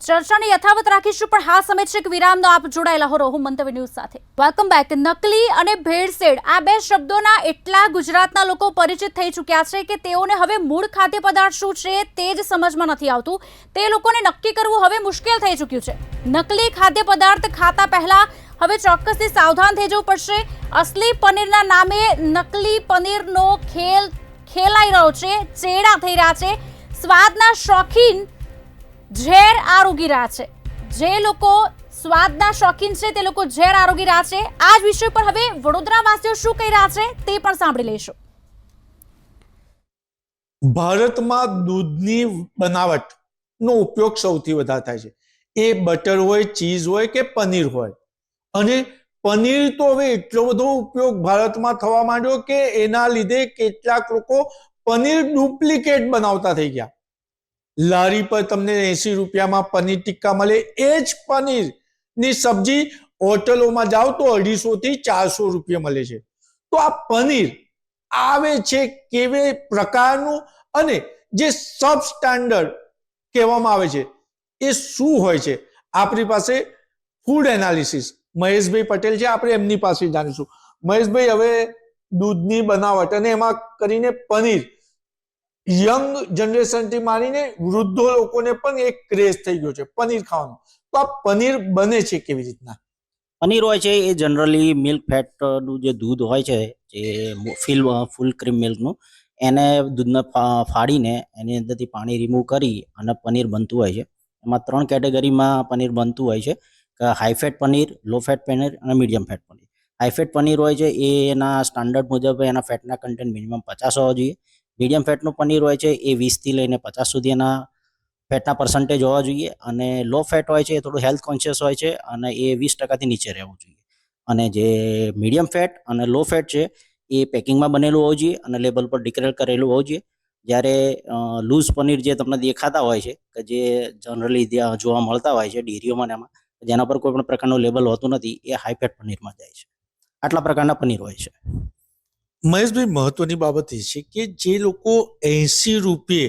ચર્ચાને યથાવત રાખીશું પણ હા સમય છે કે વિરામનો. આપ જોડાયેલા હો રહો મંતવ્ય ન્યૂઝ સાથે. Welcome back. નકલી અને ભેળસેળ આ બે શબ્દોના એટલા ગુજરાતના લોકો પરિચિત થઈ ચૂક્યા છે કે તેઓને હવે મૂળ ખાદ્ય પદાર્થ શું છે તે જ સમજમાં નથી આવતું. તે લોકોને નક્કી કરવું હવે મુશ્કેલ થઈ ચૂક્યું છે. નકલી ખાદ્ય પદાર્થ ખાતા પહેલા હવે ચોક્કસથી સાવધાન થઈ જવું પડશે. અસલી પનીરના નામે નકલી પનીરનો ખેલાઈ રહ્યો છે, ચેડા થઈ રહ્યા છે. સ્વાદના શોખીન ઝેર આરોગી રહ્યા છે. જે લોકો સ્વાદના શોખીન છે તે લોકો ઝેર આરોગી રહ્યા છે. આ જ વિષય પર હવે વડોદરાવાસીઓ શું કહી રહ્યા છે તે પણ સાંભળી લઈશું. ભારતમાં દૂધની બનાવટનો ઉપયોગ સૌથી વધારે થાય છે. એ બટર હોય, ચીઝ હોય કે પનીર હોય. અને પનીર તો હવે એટલો બધો ઉપયોગ ભારતમાં થવા માંડ્યો કે એના લીધે કેટલાક લોકો પનીર ડુપ્લિકેટ બનાવતા થઈ ગયા. લારી પર તમને 80 રૂપિયામાં પનીર ટિક્કા મળે, એ જ પનીરની સબ્જી હોટલોમાં જાઓ તો 250 થી 400 રૂપિયા મળે છે. તો આ પનીર આવે છે કેવે પ્રકારનું અને જે સબ સ્ટાન્ડર્ડ કહેવામાં આવે છે એ શું હોય છે? આપણી પાસે ફૂડ એનાલિસિસ મહેશભાઈ પટેલ છે, આપણે એમની પાસે જાણીશું. મહેશભાઈ, હવે દૂધની બનાવટ અને એમાં કરીને પનીર યંગ જનરેશનથી મારીને વૃદ્ધો લોકોને પણ એક ક્રેઝ થઈ ગયો છે પનીર ખાવાનો. તો આ પનીર બને છે કેવી રીતના? પનીર હોય છે એ જનરલી મિલ્ક ફેટનું જે દૂધ હોય છે, જે ફૂલ ક્રીમ મિલ્કનું, એને દૂધને ફાડીને એની અંદરથી પાણી રિમૂવ કરી અને પનીર બનતું હોય છે. એમાં 3 કેટેગરીમાં પનીર બનતું હોય છે કે હાઈ ફેટ પનીર, લો ફેટ પનીર અને medium fat paneer. High fat paneer હોય છે એ એના સ્ટાન્ડર્ડ મુજબ એના ફેટના કન્ટેન્ટ મિનિમમ 50 હોવા જોઈએ. મીડિયમ ફેટનું પનીર હોય છે એ 20 થી લઈને 50 સુધી એના ફેટના પર્સન્ટેજ હોવા જોઈએ. અને લો ફેટ હોય છે એ થોડું હેલ્થ કોન્શિયસ હોય છે અને એ 20% થી નીચે રહેવું જોઈએ. અને જે મીડિયમ ફેટ અને લો ફેટ છે એ પેકિંગમાં બનેલું હોવું જોઈએ અને લેબલ પર ડિક્લેર કરેલું હોવું જોઈએ. જ્યારે લૂઝ પનીર જે તમને દેખાતા હોય છે કે જે જનરલી જોવા મળતા હોય છે ડેરીઓમાં એમાં, જેના પર કોઈ પણ પ્રકારનું લેબલ હોતું નથી, એ હાઈ ફેટ પનીરમાં જાય છે. આટલા પ્રકારના પનીર હોય છે. મહેશભાઈ, મહત્વની બાબત એ છે કે જે લોકો 80 રૂપિયે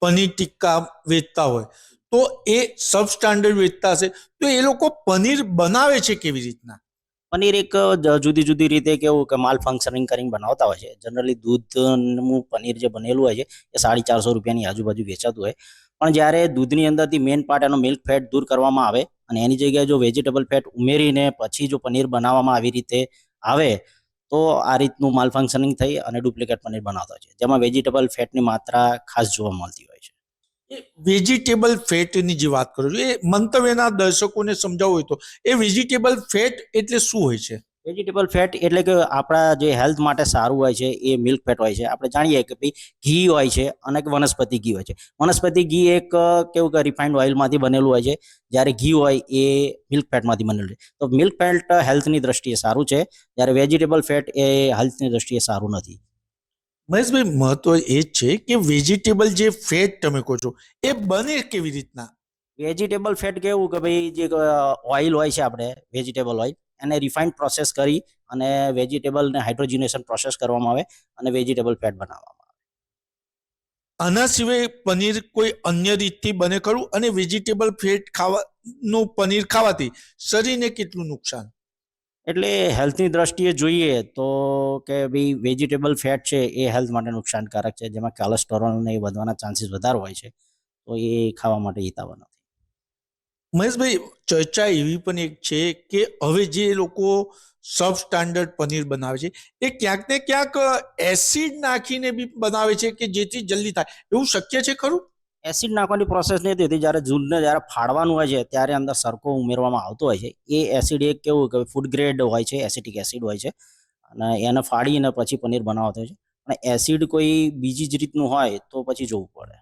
પનીર ટિક્કા વેચતા હોય તો એ સબ સ્ટાન્ડર્ડ વેચતા હશે, તો એ લોકો પનીર બનાવે છે કેવી રીતના? પનીર એક જુદી જુદી રીતે કેવું કે માલ ફંક્શનિંગ કરીને બનાવતા હોય છે. જનરલી દૂધનું પનીર જે બનેલું હોય છે એ 450 રૂપિયાની આજુબાજુ વેચાતું હોય. પણ જ્યારે દૂધની અંદરથી મેઇન પાર્ટ એનો મિલ્ક ફેટ દૂર કરવામાં આવે અને એની જગ્યાએ જો વેજીટેબલ ફેટ ઉમેરીને પછી જો પનીર બનાવવામાં આવી રીતે આવે તો આ રીતનું માલ ફંક્શનિંગ થઈ અને ડુપ્લિકેટ પનીર બનાવતા હોય છે, જેમાં વેજીટેબલ ફેટની માત્રા ખાસ જોવા મળતી હોય છે. વેજીટેબલ ફેટની જે વાત કરો છો એ મંતવ્યના દર્શકોને સમજાવવું હોય તો એ વેજીટેબલ ફેટ એટલે શું હોય છે? વેજીટેબલ ફેટ એટલે કે આપણા જે હેલ્થ માટે સારું હોય છે એ મિલ્ક ફેટ હોય છે. આપણે જાણીએ કે ભાઈ ઘી હોય છે અને એક વનસ્પતિ ઘી હોય છે. વનસ્પતિ ઘી એક કેવું કે રિફાઇન્ડ ઓઇલમાંથી બનેલું હોય છે, જ્યારે ઘી હોય એ મિલ્ક ફેટમાંથી બનેલું છે. તો મિલ્ક ફેટ હેલ્થની દ્રષ્ટિએ સારું છે, જ્યારે વેજીટેબલ ફેટ એ હેલ્થની દ્રષ્ટિએ સારું નથી. મહેશભાઈ, મહત્વ એ જ છે કે વેજીટેબલ જે ફેટ તમે કહો છો એ બને કેવી રીતના? વેજીટેબલ ફેટ કેવું કે ભાઈ જે ઓઇલ હોય છે આપણે વેજીટેબલ ઓઇલ એને રિફાઇન્ડ પ્રોસેસ કરી અને વેજીટેબલને હાઇડ્રોજનેશન પ્રોસેસ કરવામાં આવે અને વેજીટેબલ ફેટ બનાવવામાં આવે. આના સિવાય પનીર કોઈ અન્ય રીતથી બને ખરું? અને વેજીટેબલ ફેટ ખાવાનું પનીર ખાવાથી શરીરને કેટલું નુકસાન? એટલે હેલ્થની દ્રષ્ટિએ જોઈએ તો કે ભાઈ વેજીટેબલ ફેટ છે એ હેલ્થ માટે નુકસાનકારક છે, જેમાં કોલેસ્ટ્રોલ ને એ વધવાના ચાન્સીસ વધારે હોય છે, તો એ ખાવા માટે હિતાવહ નથી. મહેશભાઈ, ચર્ચા એવી પણ એક છે કે હવે જે લોકો સબ સ્ટાન્ડર્ડ પનીર બનાવે છે એ ક્યાંક ને ક્યાંક એસિડ નાખીને બી બનાવે છે કે જેથી જલ્દી થાય, એવું શક્ય છે ખરું? એસિડ નાખવાની પ્રોસેસ નહીં થતી. જ્યારે દૂધને જ્યારે ફાડવાનું હોય છે ત્યારે અંદર સરકો ઉમેરવામાં આવતો હોય છે. એ એસિડ એક કેવું કે ફૂડ ગ્રેડ હોય છે, એસિટિક એસિડ હોય છે, અને એને ફાડીને પછી પનીર બનાવતો હોય છે. અને એસિડ કોઈ બીજી જ રીતનું હોય તો પછી જોવું પડે.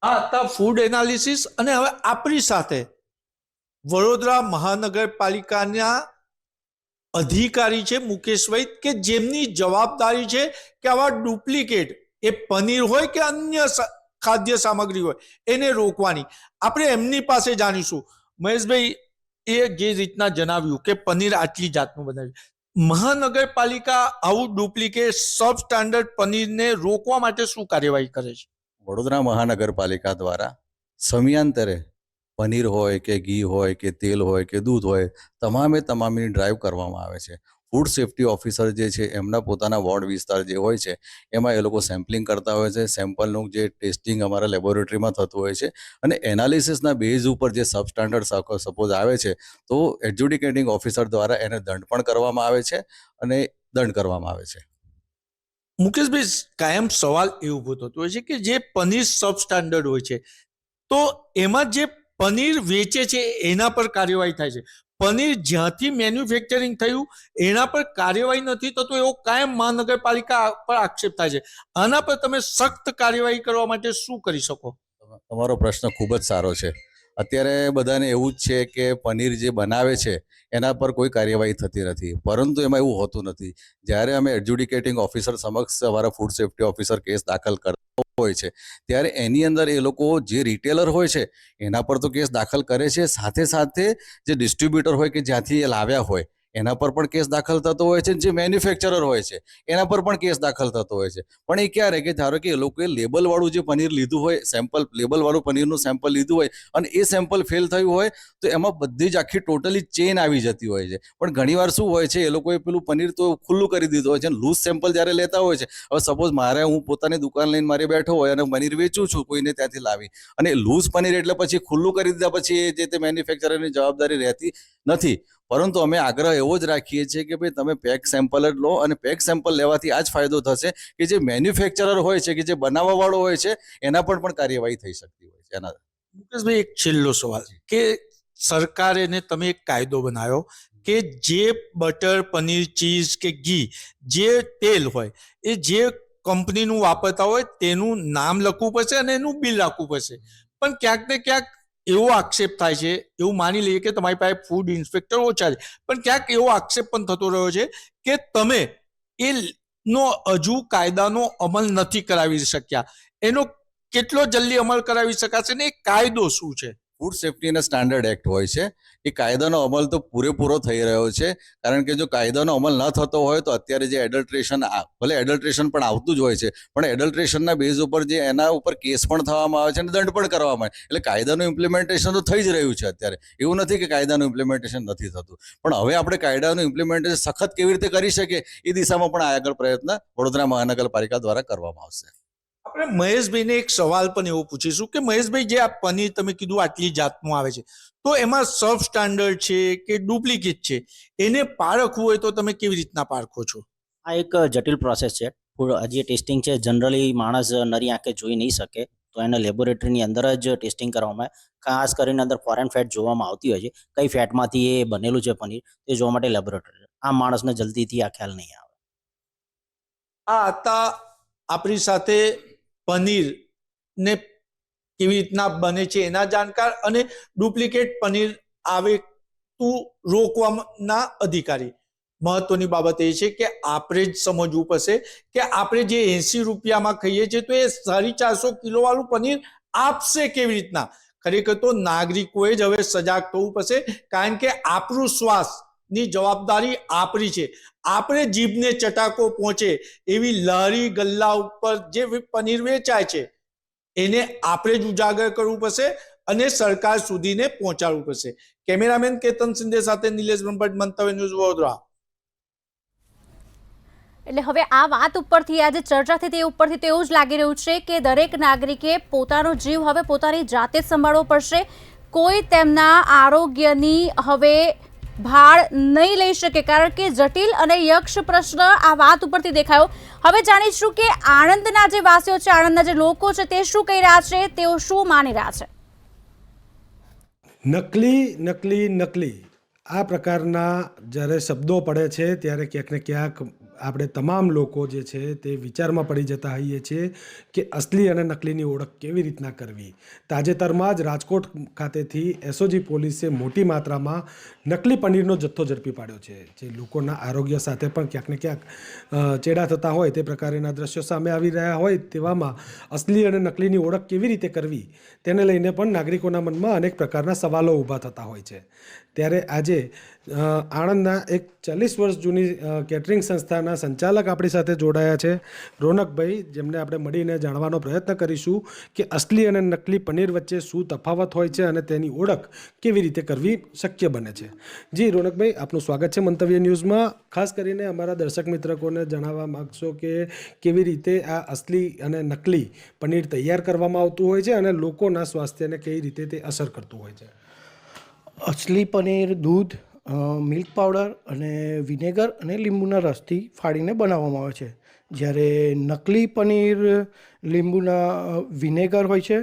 આ હતા ફૂડ એનાલિસિસ. અને હવે આપણી સાથે વડોદરા મહાનગરપાલિકાના અધિકારી છે મુકેશ વૈદ, કે જેમની જવાબદારી છે કે આવા ડુપ્લિકેટ એ પનીર હોય કે અન્ય ખાદ્ય સામગ્રી હોય એને રોકવાની. આપણે એમની પાસે જાણીશું. મહેશભાઈ, એ જે રીતના જણાવ્યું કે પનીર આટલી જાતનું બનાવ્યું, મહાનગરપાલિકા આવું ડુપ્લિકેટ સબ સ્ટાન્ડર્ડ પનીરને રોકવા માટે શું કાર્યવાહી કરે છે? વડોદરા મહાનગરપાલિકા દ્વારા સમયાંતરે પનીર હોય કે ઘી હોય કે તેલ હોય કે દૂધ હોય તમામની ડ્રાઈવ કરવામાં આવે છે. ફૂડ સેફ્ટી ઓફિસર જે છે એમના પોતાના વોર્ડ વિસ્તાર જે હોય છે એમાં એ લોકો સેમ્પલિંગ કરતા હોય છે. સેમ્પલનું જે ટેસ્ટિંગ અમારા લેબોરેટરીમાં થતું હોય છે અને એનાલિસિસના બેઝ ઉપર જે સબ સ્ટાન્ડર્ડ સપોઝ આવે છે તો એડજ્યુડિકેટિંગ ઓફિસર દ્વારા એને દંડ પણ કરવામાં આવે છે અને દંડ કરવામાં આવે છે. મુકેશભાઈ, કાયમ સવાલ એ ઊભો થતો હોય છે કે જે પનીર સબ સ્ટાન્ડર્ડ હોય છે તો એમાં જે પનીર વેચે છે એના પર કાર્યવાહી થાય છે, પનીર જ્યાંથી મેન્યુફેક્ચરિંગ થયું એના પર કાર્યવાહી નથી થતો, એવો કાયમ મહાનગરપાલિકા પર આક્ષેપ થાય છે. આના પર તમે સખ્ત કાર્યવાહી કરવા માટે શું કરી શકો? તમારો પ્રશ્ન ખૂબ જ સારો છે. અત્યારે બધાને એવું જ છે કે પનીર જે બનાવે છે એના પર કોઈ કાર્યવાહી થતી નથી, પરંતુ એમાં એવું હોતું નથી. જ્યારે અમે એડજ્યુડિકેટિંગ ઓફિસર સમક્ષ અમારા ફૂડ સેફ્ટી ઓફિસર કેસ દાખલ કરતા હોય છે ત્યારે એની અંદર એ લોકો જે રિટેલર હોય છે એના પર તો કેસ દાખલ કરે છે, સાથે સાથે જે ડિસ્ટ્રીબ્યુટર હોય કે જ્યાંથી એ લાવ્યા હોય એના પર પણ કેસ દાખલ થતો હોય છે, જે મેન્યુફેક્ચરર હોય છે એના પર પણ કેસ દાખલ થતો હોય છે. પણ એ ક્યારે કે ધારો કે એ લોકોએ લેબલવાળું જે પનીર લીધું હોય, સેમ્પલ લેબલવાળું પનીરનું સેમ્પલ લીધું હોય અને એ સેમ્પલ ફેલ થયું હોય તો એમાં બધી જ આખી ટોટલી ચેન આવી જતી હોય છે. પણ ઘણીવાર શું હોય છે, એ લોકોએ પેલું પનીર તો ખુલ્લું કરી દીધું હોય છે અને લૂઝ સેમ્પલ જ્યારે લેતા હોય છે. હવે સપોઝ હું પોતાની દુકાન લઈને મારે બેઠો હોય અને પનીર વેચું છું કોઈને ત્યાંથી લાવી, અને લૂઝ પનીર એટલે પછી ખુલ્લું કરી દીધા પછી એ જે તે મેન્યુફેક્ચરરની જવાબદારી રહેતી નથી. પરંતુ અમે આગ્રહ એવો જ રાખીએ છીએ કે ભાઈ તમે પેક સેમ્પલ જ લો, અને પેક સેમ્પલ લેવાથી આ જ ફાયદો થશે કે જે મેન્યુફેક્ચરર હોય છે કે જે બનાવવાવાળો હોય છે એના પર પણ કાર્યવાહી થઈ શકતી હોય છે. મુકેશભાઈ, એક છેલ્લો સવાલ કે સરકારે ને તમે એક કાયદો બનાવ્યો કે જે બટર, પનીર, ચીઝ કે ઘી, જે તેલ હોય એ જે કંપનીનું વાપરતા હોય તેનું નામ લખવું પડશે અને એનું બિલ રાખવું પડશે. પણ ક્યાંક ને ક્યાંક એવો આક્ષેપ થાય છે, એવું માની લઈએ કે તમારી પાસે ફૂડ ઇન્સ્પેક્ટર ઓછા છે, પણ ક્યાંક એવો આક્ષેપ પણ થતો રહ્યો છે કે તમે એનો હજુ કાયદાનો અમલ નથી કરાવી શક્યા. એનો કેટલો જલ્દી અમલ કરાવી શકાશે ને એ કાયદો શું છે? ફૂડ સેફ્ટી અને સ્ટાન્ડર્ડ એક્ટ હોય છે, એ કાયદાનો અમલ તો પૂરેપૂરો થઈ રહ્યો છે. કારણ કે જો કાયદાનો અમલ ન થતો હોય તો અત્યારે જે એડલ્ટ્રેશન, ભલે એડલ્ટ્રેશન પણ આવતું જ હોય છે, પણ એડલ્ટ્રેશનના બેઝ ઉપર જે એના ઉપર કેસ પણ થવામાં આવે છે અને દંડ પણ કરવામાં આવે, એટલે કાયદાનું ઇમ્પ્લિમેન્ટેશન તો થઈ જ રહ્યું છે અત્યારે. એવું નથી કે કાયદાનું ઇમ્પ્લિમેન્ટેશન નથી થતું, પણ હવે આપણે કાયદાનું ઇમ્પ્લિમેન્ટેશન સખત કેવી રીતે કરી શકીએ એ દિશામાં પણ આગળ પ્રયત્ન વડોદરા મહાનગરપાલિકા દ્વારા કરવામાં આવશે. આપણે મહેશભાઈને એક સવાલ પણ એવો પૂછીશું કે મહેશભાઈ, જે આ પનીર તમે કીધું આટલી જાતનું આવે છે તો એમાં સબ સ્ટાન્ડર્ડ છે કે ડુપ્લિકેટ છે, એને પારખવું હોય તો તમે કેવી રીતના પારખો છો? આ એક જટિલ પ્રોસેસ છે. હજી ટેસ્ટિંગ છે, જનરલી માણસ નરી આંખે જોઈ નહીં શકે, તો એને લેબોરેટરીની અંદર જ ટેસ્ટિંગ કરવામાં આવે. ખાસ કરીને અંદર ફોરેન ફેટ જોવામાં આવતી હોય છે, કઈ ફેટમાંથી એ બનેલું છે પનીર તે જોવા માટે લેબોરેટરી. આ માણસને જલ્દીથી આ ખ્યાલ નહીં આવે. આ હતા આપણી સાથે પનીર ને કેવી રીતના બને છે એના જાણકાર અને ડુપ્લિકેટ પનીર આવે તું રોકવાના અધિકારી. મહત્વની બાબત એ છે કે આપણે જ સમજવું પડશે કે આપણે જે 80 રૂપિયામાં ખાઈએ છીએ તો એ 450 કિલો વાળું પનીર આપશે કેવી રીતના. ખરેખર તો નાગરિકોએ જ હવે સજાગ થવું પડશે, કારણ કે આપણું શ્વાસની જવાબદારી આપણી છે. આપણે જીભને ચટાકો પહોંચે એવી લારી ગલ્લા ઉપર જે પનીર વેચાય છે એને આપણે જ ઉજાગર કરવું પડશે અને સરકાર સુધીને પહોંચાડવું પડશે. કેમેરામેન કેતન સિંધે સાથે નિલેશ બ્રહ્મભટ્ટ, મંતવ્ય ન્યૂઝ, વડોદરા. એટલે હવે આ વાત ઉપરથી આજે ચર્ચા થઈ તે ઉપરથી તો એવું જ લાગી રહ્યું છે કે દરેક નાગરિકે પોતાનો જીવ હવે પોતાની જાતે જ સંભાળવો પડશે. કોઈ તેમના આરોગ્યની હવે ભાળ નહીં લઈ શકે, કારણ કે જટિલ અને યક્ષ પ્રશ્ન આ વાત ઉપરથી દેખાયો. હવે જાણીશું કે આણંદના જે વાસીઓ છે, આણંદના જે લોકો છે તે શું કહી રહ્યા છે, તેઓ શું માની રહ્યા છે. નકલી આ પ્રકારના જ્યારે શબ્દો પડે છે ત્યારે ક્યાંક ને ક્યાંક આપણે તમામ લોકો જે છે તે વિચારમાં પડી જતા હોઈએ છીએ કે અસલી અને નકલીની ઓળખ કેવી રીતના કરવી. તાજેતરમાં જ રાજકોટ ખાતેથી એસઓજી પોલીસે મોટી માત્રામાં નકલી પનીરનો જથ્થો ઝડપી પાડ્યો છે, જે લોકોના આરોગ્ય સાથે પણ ક્યાંક ને ક્યાંક ચેડા થતા હોય તે પ્રકારના દ્રશ્યો સામે આવી રહ્યા હોય. તેવામાં અસલી અને નકલીની ઓળખ કેવી રીતે કરવી તેને લઈને પણ નાગરિકોના મનમાં અનેક પ્રકારના સવાલો ઊભા થતા હોય છે. ત્યારે આજે આણંદના એક 40 વર્ષ જૂની કેટરિંગ સંસ્થાના સંચાલક આપણી સાથે જોડાયા છે, રોનકભાઈ, જેમને આપણે મળીને જાણવાનો પ્રયત્ન કરીશું કે અસલી અને નકલી પનીર વચ્ચે શું તફાવત હોય છે અને તેની ઓળખ કેવી રીતે કરવી શક્ય બને છે. જી રોનકભાઈ, આપનું સ્વાગત છે મંતવ્ય ન્યૂઝમાં. ખાસ કરીને અમારા દર્શક મિત્રકોને જણાવવા માગશો કે કેવી રીતે આ અસલી અને નકલી પનીર તૈયાર કરવામાં આવતું હોય છે અને લોકોના સ્વાસ્થ્યને કઈ રીતે તે અસર કરતું હોય છે. અસલી પનીર દૂધ, મિલ્ક પાવડર અને વિનેગર અને લીંબુના રસથી ફાડીને બનાવવામાં આવે છે. જ્યારે નકલી પનીર લીંબુના વિનેગર હોય છે,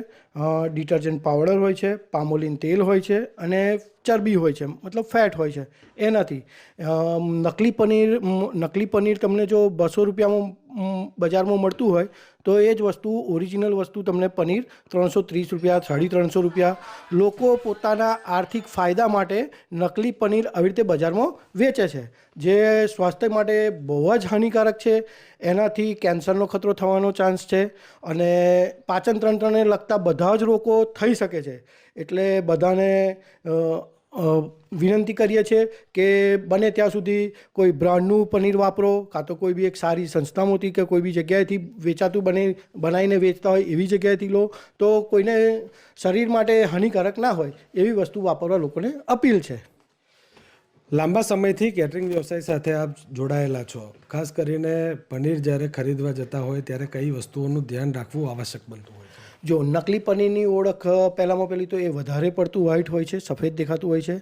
ડિટર્જન્ટ પાવડર હોય છે, પામોલિન તેલ હોય છે અને ચરબી હોય છે, મતલબ ફેટ હોય છે. એનાથી નકલી પનીર તમને જો 200 રૂપિયામાં બજારમાં મળતું હોય તો એ જ વસ્તુ, ઓરિજિનલ વસ્તુ તમને પનીર 330 રૂપિયા, 350 રૂપિયા. લોકો પોતાના આર્થિક ફાયદા માટે નકલી પનીર આવી રીતે બજારમાં વેચે છે, જે સ્વાસ્થ્ય માટે બહુ જ હાનિકારક છે. એનાથી કેન્સરનો ખતરો થવાનો ચાન્સ છે અને પાચન તંત્રને લગતા બધા જ રોગો થઈ શકે છે. એટલે બધાને વિનંતી કરીએ છીએ કે બને ત્યાં સુધી કોઈ બ્રાન્ડનું પનીર વાપરો, કાં તો કોઈ બી એક સારી સંસ્થામાંથી કે કોઈ બી જગ્યાએથી વેચાતું બનાવીને વેચતા હોય એવી જગ્યાએથી લો, તો કોઈને શરીર માટે હાનિકારક ના હોય એવી વસ્તુ વાપરવા લોકોને અપીલ છે. લાંબા સમયથી કેટરિંગ વ્યવસાય સાથે આપ જોડાયેલા છો. ખાસ કરીને પનીર જ્યારે ખરીદવા જતા હોય ત્યારે કઈ વસ્તુઓનું ધ્યાન રાખવું આવશ્યક બનતું હોય છે? જો નકલી પનીરની ઓળખ પહેલાંમાં પહેલી તો એ વધારે પડતું વ્હાઇટ હોય છે, સફેદ દેખાતું હોય છે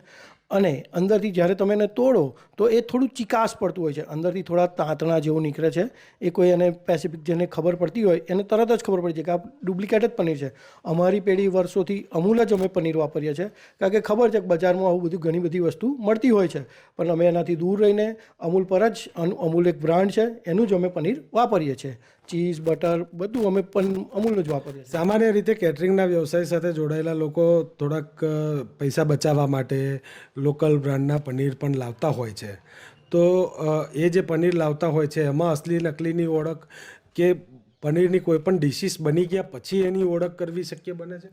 અને અંદરથી જ્યારે તમે એને તોડો તો એ થોડું ચિકાસ પડતું હોય છે, અંદરથી થોડા તાંતણા જેવું નીકળે છે. એ કોઈ એને પેસિફિક જેને ખબર પડતી હોય એને તરત જ ખબર પડી છે કે આ ડુપ્લિકેટ જ પનીર છે. અમારી પેઢી વર્ષોથી અમૂલ જ અમે પનીર વાપરીએ છીએ, કારણ કે ખબર છે કે બજારમાં આવું બધું ઘણી બધી વસ્તુ મળતી હોય છે, પણ અમે એનાથી દૂર રહીને અમૂલ પર જ, અમૂલ એક બ્રાન્ડ છે એનું જ અમે પનીર વાપરીએ છીએ. ચીઝ, બટર બધું અમે પણ અમૂલનું જ વાપરીએ છીએ. સામાન્ય રીતે કેટરિંગના વ્યવસાય સાથે જોડાયેલા લોકો થોડાક પૈસા બચાવવા માટે લોકલ બ્રાન્ડના પનીર પણ લાવતા હોય છે. તો એ જે પનીર લાવતા હોય છે એમાં અસલી નકલીની ઓળખ કે પનીરની કોઈ પણ ડિશિસ બની ગયા પછી એની ઓળખ કરવી શક્ય બને છે?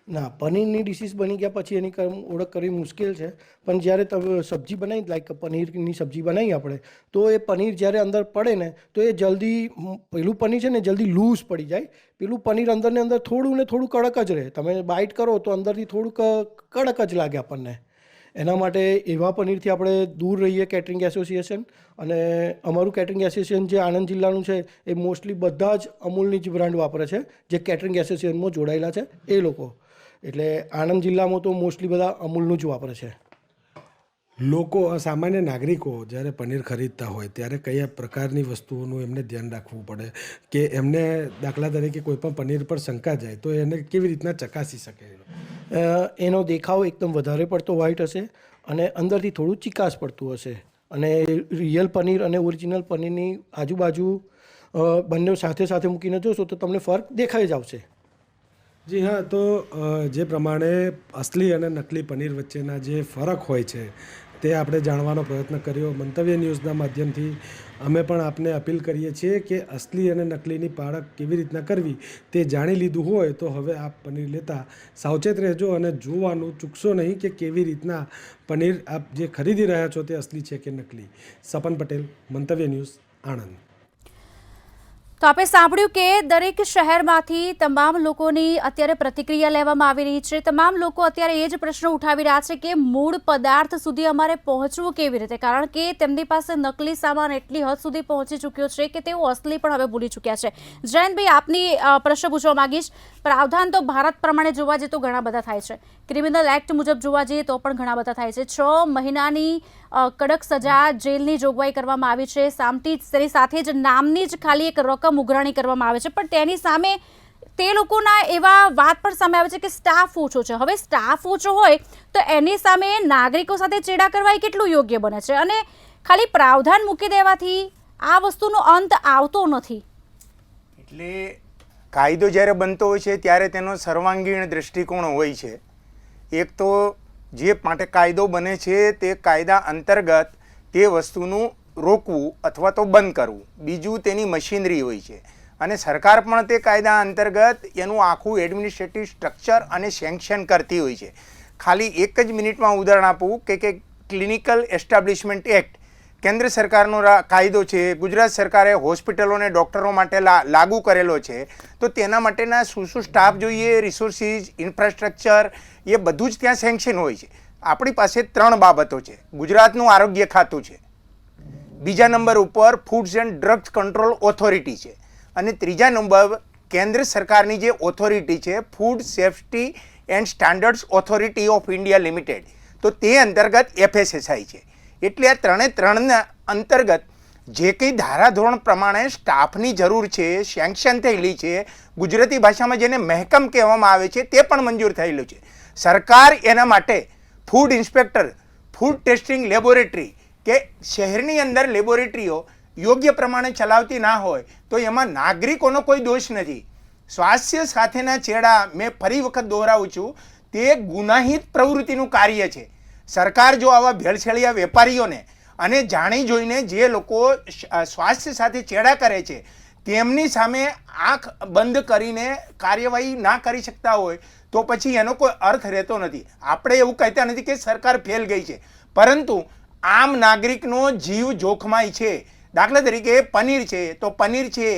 ના, પનીરની ડિશિસ બની ગયા પછી એની ઓળખ કરવી મુશ્કેલ છે. પણ જ્યારે તમે સબ્જી બનાવી, લાઈક પનીરની સબ્જી બનાવી આપણે, તો એ પનીર જ્યારે અંદર પડે ને તો એ જલ્દી, પેલું પનીર છે ને જલ્દી લૂઝ પડી જાય. પેલું પનીર અંદરને અંદર થોડું ને થોડું કડક જ રહે. તમે બાઇટ કરો તો અંદરથી થોડુંક કડક જ લાગે આપણને. એના માટે એવા પનીરથી આપણે દૂર રહીએ કેટરિંગ એસોસિએશન. અને અમારું કેટરિંગ એસોસિએશન જે આણંદ જિલ્લાનું છે એ મોસ્ટલી બધા જ અમૂલની જ બ્રાન્ડ વાપરે છે, જે કેટરિંગ એસોસિએશનમાં જોડાયેલા છે એ લોકો. એટલે આણંદ જિલ્લામાં તો મોસ્ટલી બધા અમૂલનું જ વાપરે છે. લોકો સામાન્ય નાગરિકો જ્યારે પનીર ખરીદતા હોય ત્યારે કયા પ્રકારની વસ્તુઓનું એમને ધ્યાન રાખવું પડે કે એમને દાખલા તરીકે કોઈ પણ પનીર પર શંકા જાય તો એને કેવી રીતના ચકાસી શકે? એનો દેખાવ એકદમ વધારે પડતો વ્હાઇટ હશે અને અંદરથી થોડું ચીકાશ પડતું હશે અને રિયલ પનીર અને ઓરિજિનલ પનીરની આજુબાજુ બંને સાથે સાથે મૂકીને જોશો તો તમને ફરક દેખાઈ જ આવશે. જી હા, તો જે પ્રમાણે અસલી અને નકલી પનીર વચ્ચેના જે ફરક હોય છે તે આપણે જાણવાનો પ્રયત્ન કર્યો. મંતવ્ય ન્યૂઝના માધ્યમથી અમે પણ આપને અપીલ કરીએ છીએ કે અસલી અને નકલીની પારખ કેવી રીતના કરવી તે જાણી લીધું હોય તો હવે આપ પનીર લેતા સાવચેત રહેજો અને જોવાનું ચૂકશો નહીં કે કેવી રીતના પનીર આપ જે ખરીદી રહ્યા છો તે અસલી છે કે નકલી. સપન પટેલ, મંતવ્ય ન્યૂઝ, આણંદ. તો આપણે સાંભળ્યું કે દરેક શહેરમાંથી તમામ લોકોની અત્યારે પ્રતિક્રિયા લેવામાં આવી રહી છે. તમામ લોકો અત્યારે એ જ પ્રશ્ન ઉઠાવી રહ્યા છે કે મૂળ પદાર્થ સુધી અમારે પહોંચવું કેવી રીતે, કારણ કે તેમની પાસે નકલી સામાન એટલી હદ સુધી પહોંચી ચૂક્યો છે કે તેઓ અસલી પણ હવે ભૂલી ચૂક્યા છે. જયંતભાઈ, આપની પ્રશ્ન પૂછવા માંગીશ. પ્રાવધાન તો ભારત પ્રમાણે જોવા જઈએ તો ઘણા બધા થાય છે, ક્રિમિનલ એક્ટ મુજબ જોવા જઈએ તો પણ ઘણા બધા થાય છે. 6 મહિનાની કડક સજા, જેલની જોગવાઈ કરવામાં આવી છે. તેની સાથે જ નામની જ ખાલી એક રકમ ઉઘરાણી કરવામાં આવે છે, પણ તેની સામે તે લોકોના એવા વાત પણ સામે આવે છે કે સ્ટાફ ઓછો છે. હવે સ્ટાફ ઓછો હોય તો એની સામે નાગરિકો સાથે ચેડા કરવા એ કેટલું યોગ્ય બને છે? અને ખાલી પ્રાવધાન મૂકી દેવાથી આ વસ્તુનો અંત આવતો નથી. એટલે કાયદો જ્યારે બનતો હોય છે ત્યારે તેનો સર્વાંગીણ દૃષ્ટિકોણ હોય છે. એક તો જે માટે કાયદો બને છે તે કાયદા અંતર્ગત તે વસ્તુનું રોકવું અથવા તો બંધ કરવું. બીજું તેની મશીનરી હોય છે અને સરકાર પણ તે કાયદા અંતર્ગત એનું આખું એડમિનિસ્ટ્રેટિવ સ્ટ્રક્ચર અને સેન્કશન કરતી હોય છે. ખાલી એક જ મિનિટમાં ઉદાહરણ આપું કે ક્લિનિકલ એસ્ટાબ્લિશમેન્ટ એક્ટ કેન્દ્ર સરકારનો કાયદો છે, ગુજરાત સરકારે હોસ્પિટલોને ડૉક્ટરો માટે લાગુ કરેલો છે. તો તેના માટેના શું સ્ટાફ જોઈએ, રિસોર્સિસ, ઇન્ફ્રાસ્ટ્રક્ચર, એ બધું જ ત્યાં સેન્કશન હોય છે. આપણી પાસે 3 બાબતો છે. ગુજરાતનું આરોગ્ય ખાતું છે, બીજા નંબર ઉપર foods and drugs control authority છે અને ત્રીજા નંબર કેન્દ્ર સરકારની જે ઓથોરિટી છે food safety and standards authority of India limited, તો તે અંતર્ગત FSSAI છે. એટલે આ 3ના અંતર્ગત જે કંઈ ધારાધોરણ પ્રમાણે સ્ટાફની જરૂર છે, સેન્કશન થયેલી છે, ગુજરાતી ભાષામાં જેને મહેકમ કહેવામાં આવે છે તે પણ મંજૂર થયેલું છે. સરકાર એના માટે food inspector, food testing laboratory કે શહેરની અંદર લેબોરેટરીઓ યોગ્ય પ્રમાણે ચલાવતી ના હોય તો એમાં નાગરિકોનો કોઈ દોષ નથી. સ્વાસ્થ્ય સાથેના ચેડા, મેં ફરી વખત દોહરાવું છું, તે ગુનાહિત પ્રવૃત્તિનું કાર્ય છે. સરકાર જો આવા ભેળસેળિયા વેપારીઓને અને જાણી જોઈને જે લોકો સ્વાસ્થ્ય સાથે ચેડા કરે છે તેમની સામે આંખ બંધ કરીને કાર્યવાહી ના કરી શકતા હોય તો પછી એનો કોઈ અર્થ રહેતો નથી. આપણે એવું કહેતા નથી કે સરકાર ફેલ ગઈ છે, પરંતુ આમ નાગરિકનો જીવ જોખમાય છે. દાખલા તરીકે પનીર છે તો પનીર છે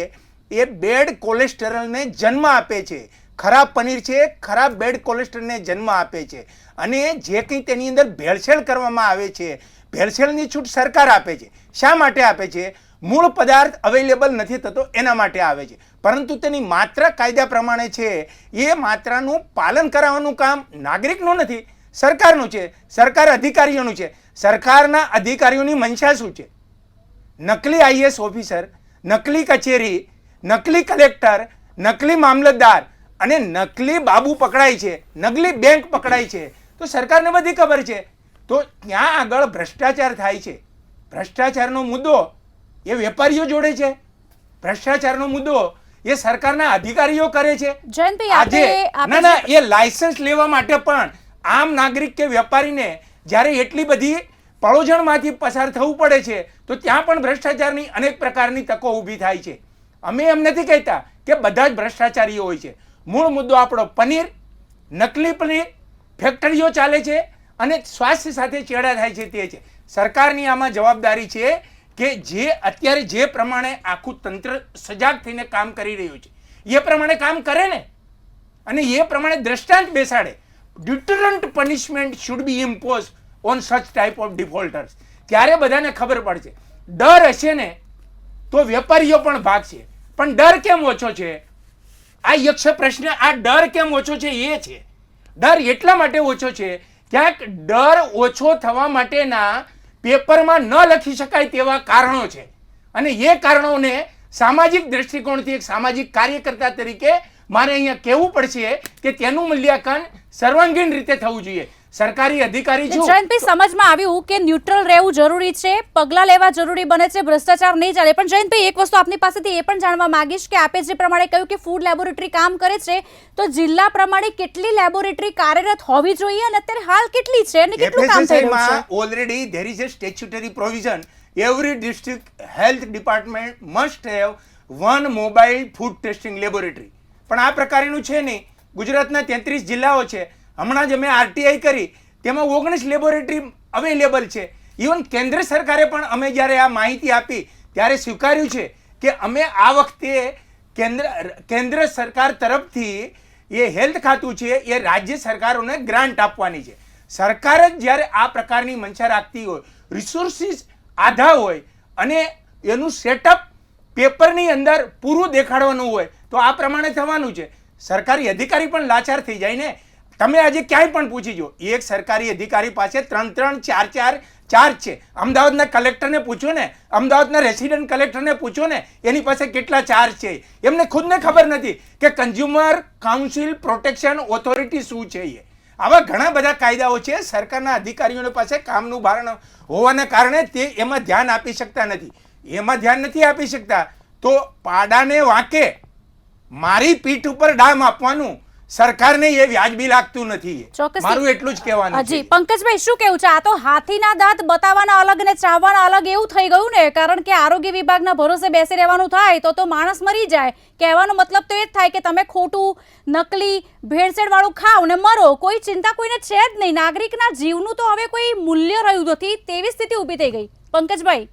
એ બેડ કોલેસ્ટેરોલને જન્મ આપે છે. ખરાબ પનીર છે ખરાબ બેડ કોલેસ્ટ્રોલને જન્મ આપે છે અને જે કંઈ તેની અંદર ભેળસેળ કરવામાં આવે છે, ભેળસેળની છૂટ સરકાર આપે છે. શા માટે આપે છે? મૂળ પદાર્થ અવેલેબલ નથી થતો એના માટે આવે છે. પરંતુ તેની માત્રા કાયદા પ્રમાણે છે, એ માત્રાનું પાલન કરાવવાનું કામ નાગરિકનું નથી, સરકારનું છે, સરકાર અધિકારીઓનું છે. સરકારના અધિકારીઓની મંશા શું છે? નકલી IAS ઓફિસર, નકલી કચેરી, નકલી કલેક્ટર, નકલી મામલતદાર અને નકલી બાબુ પકડાય છે, નકલી બેંક પકડાય છે, તો સરકારને બધી ખબર છે. તો ત્યાં આગળ ભ્રષ્ટાચાર થાય છે. ભ્રષ્ટાચારનો મુદ્દો એ વેપારીઓ જોડે છે, ભ્રષ્ટાચારનો મુદ્દો એ સરકારના અધિકારીઓ કરે છે. ના, એ લાયસન્સ લેવા માટે પણ આમ નાગરિક કે વેપારીને જ્યારે એટલી બધી પળોજણમાંથી પસાર થવું પડે છે તો ત્યાં પણ ભ્રષ્ટાચારની અનેક પ્રકારની તકો ઊભી થાય છે. અમે એમ નથી કહેતા કે બધા જ ભ્રષ્ટાચારીઓ હોય છે. મૂળ મુદ્દો આપણો પનીર, નકલી પનીર, ફેક્ટરીઓ ચાલે છે અને સ્વાસ્થ્ય સાથે ચેડા થાય છે તે છે. સરકારની આમાં જવાબદારી છે કે જે અત્યારે જે પ્રમાણે આખું તંત્ર સજાગ થઈને કામ કરી રહ્યું છે એ પ્રમાણે કામ કરે ને અને એ પ્રમાણે દ્રષ્ટાંત બેસાડે. Deterrent punishment should be impose on such type of defaulters. ત્યારે બધાને ખબર પડશે. ડર હશે ને તો વેપારીઓ પણ ભાગશે. પણ ડર કેમ ઓછો છે? આ યક્ષ પ્રશ્ન, આ ડર કેમ ઓછો છે એ છે. ડર એટલા માટે ઓછો છે ક્યાંક ડર ઓછો થવા માટેના પેપરમાં ન લખી શકાય તેવા કારણો છે અને એ કારણોને સામાજિક દ્રષ્ટિકોણથી એક સામાજિક કાર્યકર્તા તરીકે મારે અહીંયા કહેવું પડશે કે તેનું મૂલ્યાંકન સર્વાંગીણ રીતે થવું જોઈએ. સરકારી અધિકારી છું. જયંતભાઈ, સમજમાં આવ્યું કે ન્યુટ્રલ રહેવું જરૂરી છે, પગલાં લેવા જરૂરી બને છે, ભ્રષ્ટાચાર નહીં ચાલે. પણ જયંતભાઈ, એક વસ્તુ આપની પાસેથી એ પણ જાણવા માંગીશ કે આપે જે પ્રમાણે કહ્યું કે ફૂડ લેબોરેટરી કામ કરે છે, તો જિલ્લા પ્રમાણે કેટલી લેબોરેટરી કાર્યરત હોવી જોઈએ અને અત્યારે હાલ કેટલી છે અને કેટલું કામ થઈ રહ્યું છે? Already there is a statutory provision. Every district health department must have one mobile food testing laboratory. પણ આ પ્રકારનું છે નહીં. ગુજરાતના 33 જિલ્લાઓ છે. હમણાં જ અમે આરટીઆઈ કરી, તેમાં 19 લેબોરેટરી અવેલેબલ છે. ઇવન કેન્દ્ર સરકારે પણ અમે જ્યારે આ માહિતી આપી ત્યારે સ્વીકાર્યું છે કે અમે આ વખતે કેન્દ્ર સરકાર તરફથી એ હેલ્થ ખાતું છે એ રાજ્ય સરકારોને ગ્રાન્ટ આપવાની છે. સરકાર જ જ્યારે આ પ્રકારની મંશા રાખતી હોય, રિસોર્સિસ આધા હોય અને એનું સેટઅપ પેપરની અંદર પૂરું દેખાડવાનું હોય તો આ પ્રમાણે થવાનું છે. સરકારી અધિકારી પણ લાચાર થઈ જાય ને. તમે આજે ક્યાંય પણ પૂછી જો, એક સરકારી અધિકારી પાસે 3-3, 4-4 ચાર્જ છે. અમદાવાદના કલેક્ટરને પૂછો ને, અમદાવાદના રેસિડેન્ટ કલેક્ટરને પૂછો ને, એની પાસે કેટલા ચાર્જ છે. એમને ખુદને ખબર નથી કે કન્ઝ્યુમર કાઉન્સિલ પ્રોટેક્શન ઓથોરિટી શું છે. એ આવા ઘણા બધા કાયદાઓ છે. સરકારના અધિકારીઓને પાસે કામનું ભારણ હોવાના કારણે તે એમાં ધ્યાન આપી શકતા નથી. એમાં ધ્યાન નથી આપી શકતા તો પાડાને વાંકે મારી પીઠ ઉપર ડામ આપવાનું સરકારને એ વ્યાજબી લાગતું નથી. મારું એટલું જ કહેવાનું છે. જી પંકજભાઈ, શું કેવું છે? આ તો હાથીના દાંત બતાવવાના અલગ ને ચાવવાના અલગ એવું થઈ ગયું ને, કારણ કે આરોગ્ય વિભાગના ભરોસે બેસી રહેવાનું થાય તો માણસ મરી જાય. કહેવાનો મતલબ તો એ જ થાય કે તમે ખોટું, નકલી, ભેળસેળ વાળું ખાઓ ને મરો. કોઈ ચિંતા કોઈને છે જ નહીં. નાગરિકના જીવનું તો હવે કોઈ મૂલ્ય રહ્યું નથી, તેવી સ્થિતિ ઊભી થઈ ગઈ. પંકજભાઈ,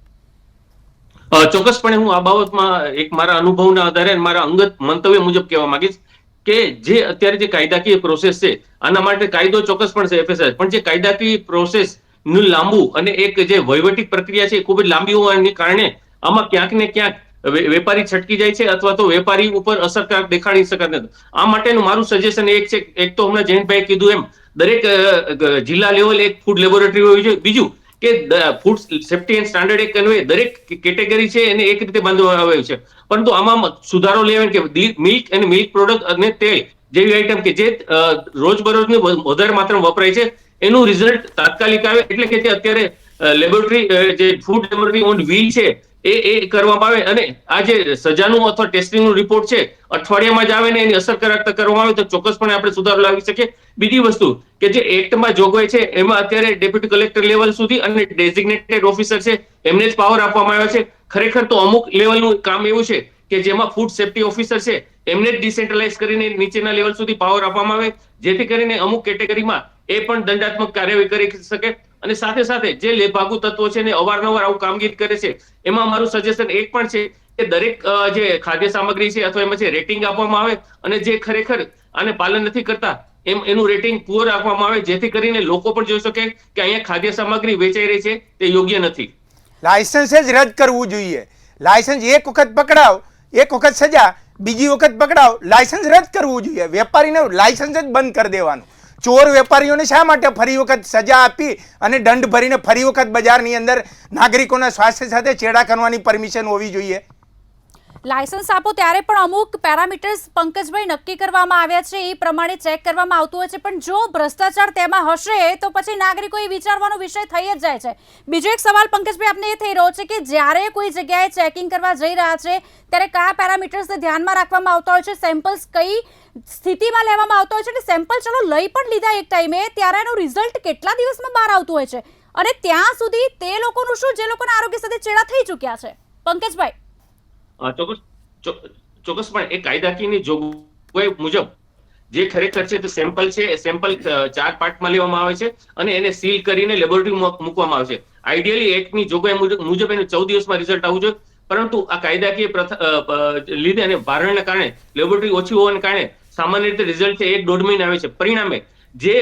ચોક્કસપણે હું આ બાબતમાં એક મારા અનુભવના આધારે મારા અંગત મંતવ્ય મુજબ કહેવા માંગીશ કે જે અત્યારે જે કાયદાકીય પ્રોસેસ છે, આના માટે કાયદો ચોક્કસપણે છે FSI, પણ જે કાયદાકીય પ્રોસેસ નું લાંબુ અને એક જે વહીવટી પ્રક્રિયા છે ખૂબ જ લાંબી હોવાને કારણે આમાં ક્યાંક ને ક્યાંક વેપારી છટકી જાય છે અથવા તો વેપારી ઉપર અસરકારક દેખાડી શકાય નથી. આ માટેનું મારું સજેશન એક છે, એક તો હમણાં જયંતભાઈએ કીધું એમ દરેક જિલ્લા લેવલે એક ફૂડ લેબોરેટરી હોવી જોઈએ. બીજું કે food safety and standard act અન્વયે દરેક કેટેગરી છે એને એક રીતે બાંધવામાં આવ્યું છે. પરંતુ આમાં સુધારો લેવાય કે મિલ્ક અને મિલ્ક પ્રોડક્ટ અને તેલ જેવી આઈટમ કે જે રોજબરોજની વધારે માત્રામાં વપરાય છે એનું રિઝલ્ટ તાત્કાલિક આવે, એટલે કે જે અત્યારે લેબોરેટરી જે ફૂડ લેબોરેટરી ઓન વ્હીલ છે એ કરવામાં આવે અને આ જે સજાનું અથવા ટેસ્ટિંગનું રિપોર્ટ છે અઠવાડિયામાં જ આવે ને એની અસરકારકતા કરવામાં આવે તો ચોક્કસપણે આપણે સુધારો લાવી શકીએ. બીજી વસ્તુ કે જે એક્ટમાં જોગવાઈ છે એમાં અત્યારે ડેપ્યુટી કલેક્ટર લેવલ સુધી અને ડેઝિગ્નેટેડ ઓફિસર છે એમને જ પાવર આપવામાં આવ્યા છે. ખરેખર તો અમુક લેવલનું કામ એવું છે કે જેમાં ફૂડ સેફ્ટી ઓફિસર છે એમને જ ડિસેન્ટ્રલાઇઝ કરીને નીચેના લેવલ સુધી પાવર આપવામાં આવે, જેથી કરીને અમુક કેટેગરીમાં એ પણ દંડાત્મક કાર્યવાહી કરી શકે. અને સાથે સાથે જે લેભાગુ તત્વો છે ને અવારનવાર આવું કામગીરી કરે છે એમાં મારું સજેશન એક પણ છે કે દરેક જે ખાદ્ય સામગ્રી છે અથવા એમાં જે રેટિંગ આપવામાં આવે અને જે ખરેખર આને પાલન નથી કરતા એનું રેટિંગ પુઅર રાખવામાં આવે, જેથી કરીને લોકો પણ જોઈ શકે કે અહીંયા ખાદ્ય સામગ્રી વેચાઈ રહી છે તે યોગ્ય નથી. લાયસન્સ જ રદ કરવું જોઈએ. લાયસન્સ એક વખત પકડાવ, એક વખત સજા, બીજી વખત પકડાવ, લાયસન્સ રદ કરવું જોઈએ. વેપારીને લાયસન્સ જ બંધ કરી દેવાનું. ચોર વેપારીઓને શા માટે ફરી વખત સજા આપી અને દંડ ભરીને ફરી વખત બજારની અંદર નાગરિકોના સ્વાસ્થ્ય સાથે ચેડા કરવાની પરમિશન હોવી જોઈએ? લાયસન્સ આપો ત્યારે પણ અમુક પેરામીટર્સ પંકજભાઈ નક્કી કરવામાં આવ્યા છે, એ પ્રમાણે ચેક કરવામાં આવતું હોય છે. પણ જો ભ્રષ્ટાચાર તેમાં હશે તો પછી નાગરિકોએ વિચારવાનો વિષય થઈ જ જાય છે. બીજો એક સવાલ પંકજભાઈ આપને એ થઈ રહ્યો છે કે જ્યારે કોઈ જગ્યાએ ચેકિંગ કરવા જઈ રહ્યા છે ત્યારે કયા પેરામીટર્સને ધ્યાનમાં રાખવામાં આવતા હોય છે, સેમ્પલ્સ કઈ સ્થિતિમાં લેવામાં આવતા હોય છે, અને સેમ્પલ ચલો લઈ પણ લીધા એક ટાઈમે ત્યારે એનું રિઝલ્ટ કેટલા દિવસમાં બહાર આવતું હોય છે, અને ત્યાં સુધી તે લોકોનું શું જે લોકોના આરોગ્ય સાથે ચેડા થઈ ચૂક્યા છે? પંકજભાઈ, ચોક્કસપણે એ કાયદાકીયની જોગવાઈ મુજબ જે ખરેખર છે તે સેમ્પલ છે એ સેમ્પલ 4 પાર્ટમાં લેવામાં આવે છે અને એને સીલ કરીને લેબોરેટરી મૂકવામાં આવે છે. આઈડિયલી એક્ટની જોગવાઈ મુજબ એને 14 દિવસમાં રિઝલ્ટ આવવું જોઈએ, પરંતુ આ કાયદાકીય લીધે અને ભારણના કારણે લેબોરેટરી ઓછી હોવાને કારણે સામાન્ય રીતે રિઝલ્ટ છે 1-1.5 મહિના આવે છે. પરિણામે જે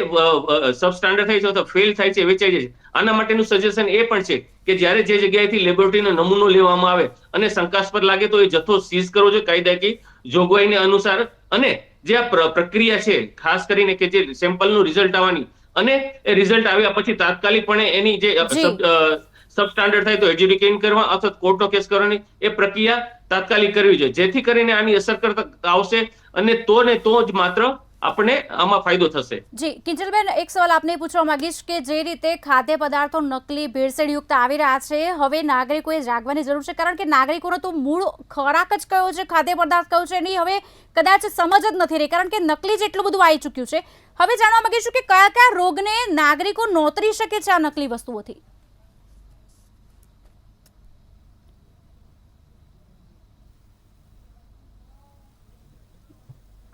સબસ્ટાન્ડર્ડ થાય છે અથવા ફેલ થાય છે, વેચાઈ જાય છે. આના માટેનું સજેશન એ પણ છે કે જ્યારે જે જગ્યાએથી લેબોરેટરીનો નમૂનો લેવામાં આવે અને શંકાસ્પદ લાગે તો એ જથ્થો સીઝ કરવો જોઈએ કાયદાકીય જોગવાઈને અનુસાર. અને જે આ પ્રક્રિયા છે ખાસ કરીને કે જે સેમ્પલનું રિઝલ્ટ આવવાની અને એ રિઝલ્ટ આવ્યા પછી તાત્કાલિકપણે એની જે સબ સ્ટાન્ડર્ડ થાય તો એડ્યુકેટ કરવા અથવા કોર્ટનો કેસ કરવાની એ પ્રક્રિયા તાત્કાલિક કરવી જોઈએ, જેથી કરીને આની અસર કરતા આવશે અને તો જ માત્ર આપણે આમાં ફાયદો થશે. જી કિંજલબેન, એક સવાલ આપને પૂછવા માંગીશ કે જે રીતે ખાદ્ય પદાર્થો નકલી ભેળસેળયુક્ત આવી રહ્યા છે, હવે નાગરિકોએ જાગવાની જરૂર છે, કારણ કે નાગરિકોનો તો મૂળ ખોરાક જ કયો છે, ખાદ્ય પદાર્થ કયો છે, એની હવે કદાચ સમજ જ નથી રહી, કારણ કે નકલી જ એટલું બધું આવી ચૂક્યું છે. હવે જાણવા માંગીશું કે કયા કયા રોગને નાગરિકો નોતરી શકે છે આ નકલી વસ્તુઓથી?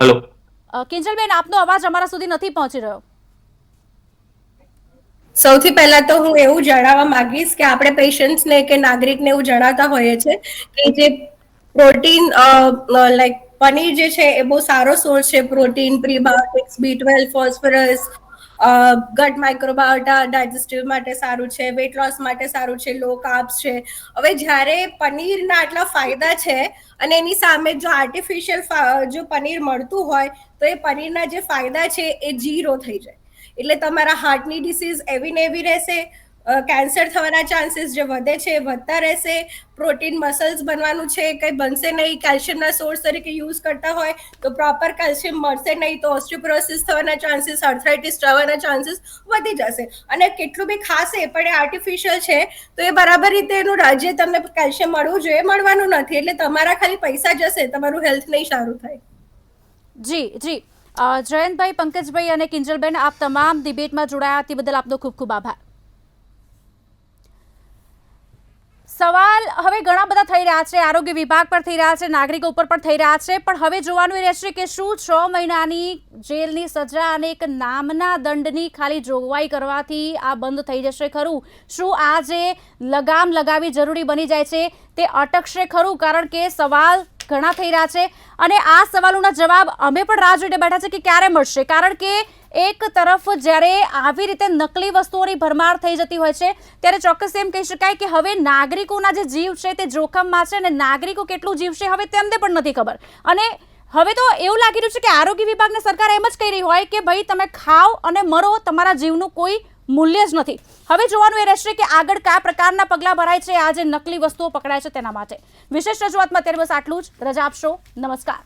હેલો કિંજલબેન, આપનો અવાજ અમારા સુધી નથી પહોંચી રહ્યો. સૌથી પહેલા તો હું એવું જણાવવા માંગીશ કે આપણે પેશન્ટ્સને કે નાગરિકને એવું જણાવતા હોઈએ છીએ કે જે પ્રોટીન લાઈક પનીર જે છે એ બહુ સારો સોર્સ છે, પ્રોટીન, પ્રીબાયોટિક્સ, B12, ફોસ્ફરસ, ગટ માઇક્રોબાયોટા ડાયજેસ્ટિવ માટે સારું છે, વેટ લોસ માટે સારું છે, લો કાર્બ્સ છે. હવે જ્યારે પનીરના આટલા ફાયદા છે અને એની સામે જો આર્ટિફિશિયલ જો પનીર મળતું હોય તો એ પનીરના જે ફાયદા છે એ 0 થઈ જાય. એટલે તમારા હાર્ટની ડિસીઝ એવી ને એવી રહેશે, કેન્સર થવાના ચાન્સીસ જે વધે છે એ વધતા રહેશે, પ્રોટીન મસલ્સ બનવાનું છે કંઈ બનશે નહીં, કેલ્શિયમના સોર્સ તરીકે યુઝ કરતા હોય તો પ્રોપર કેલ્શિયમ મળશે નહીં, તો ઓસ્ટિયોપોરોસિસ થવાના ચાન્સીસ, આર્થરાઇટિસ થવાના ચાન્સીસ વધી જશે. અને કેટલું બી ખાશે પણ એ આર્ટિફિશિયલ છે તો એ બરાબર રીતે એનું જે તમને કેલ્શિયમ મળવું જોઈએ મળવાનું નથી, એટલે તમારા ખાલી પૈસા જશે, તમારું હેલ્થ નહીં સારું થાય. જી જી જયંતભાઈ, પંકજભાઈ અને કિંજલબેન, આપ તમામ ડિબેટમાં જોડાયા તે બદલ આપનો ખૂબ ખૂબ આભાર. સવાલ હવે ઘણા બધા થઈ રહ્યા છે, આરોગ્ય વિભાગ પર થઈ રહ્યા છે, નાગરિકો ઉપર પણ થઈ રહ્યા છે, પણ હવે જોવાનું એ રહેશે કે શું 6 મહિનાની જેલની સજા અને એક નામના દંડની ખાલી જોગવાઈ કરવાથી આ બંધ થઈ જશે ખરું? શું આ જે લગામ લગાવી જરૂરી બની જાય છે તે અટકશે ખરું? કારણ કે સવાલ ઘણા થઈ રહ્યા છે અને આ સવાલોના જવાબ અમે પણ રાહ જોઈને બેઠા છે કે ક્યારે મળશે, કારણ કે એક તરફ જ્યારે આવી રીતે નકલી વસ્તુઓની ભરમાર થઈ જતી હોય છે ત્યારે ચોક્કસ એમ કહી શકાય કે હવે નાગરિકોના જે જીવ છે તે જોખમમાં છે અને નાગરિકો કેટલું જીવશે હવે તેમને પણ નથી ખબર. અને હવે તો એવું લાગી રહ્યું છે કે આરોગ્ય વિભાગને સરકાર એમ જ કહી રહી હોય કે ભાઈ તમે ખાઓ અને મરો, તમારા જીવનું કોઈ મૂલ્ય જ નથી. હવે જોવાનું એ રહેશે કે આગળ કયા પ્રકારના પગલાં ભરાય છે આ જે નકલી વસ્તુઓ પકડાય છે તેના માટે. વિશેષ રજૂઆતમાં અત્યારે બસ આટલું જ. રજા આપશો. નમસ્કાર.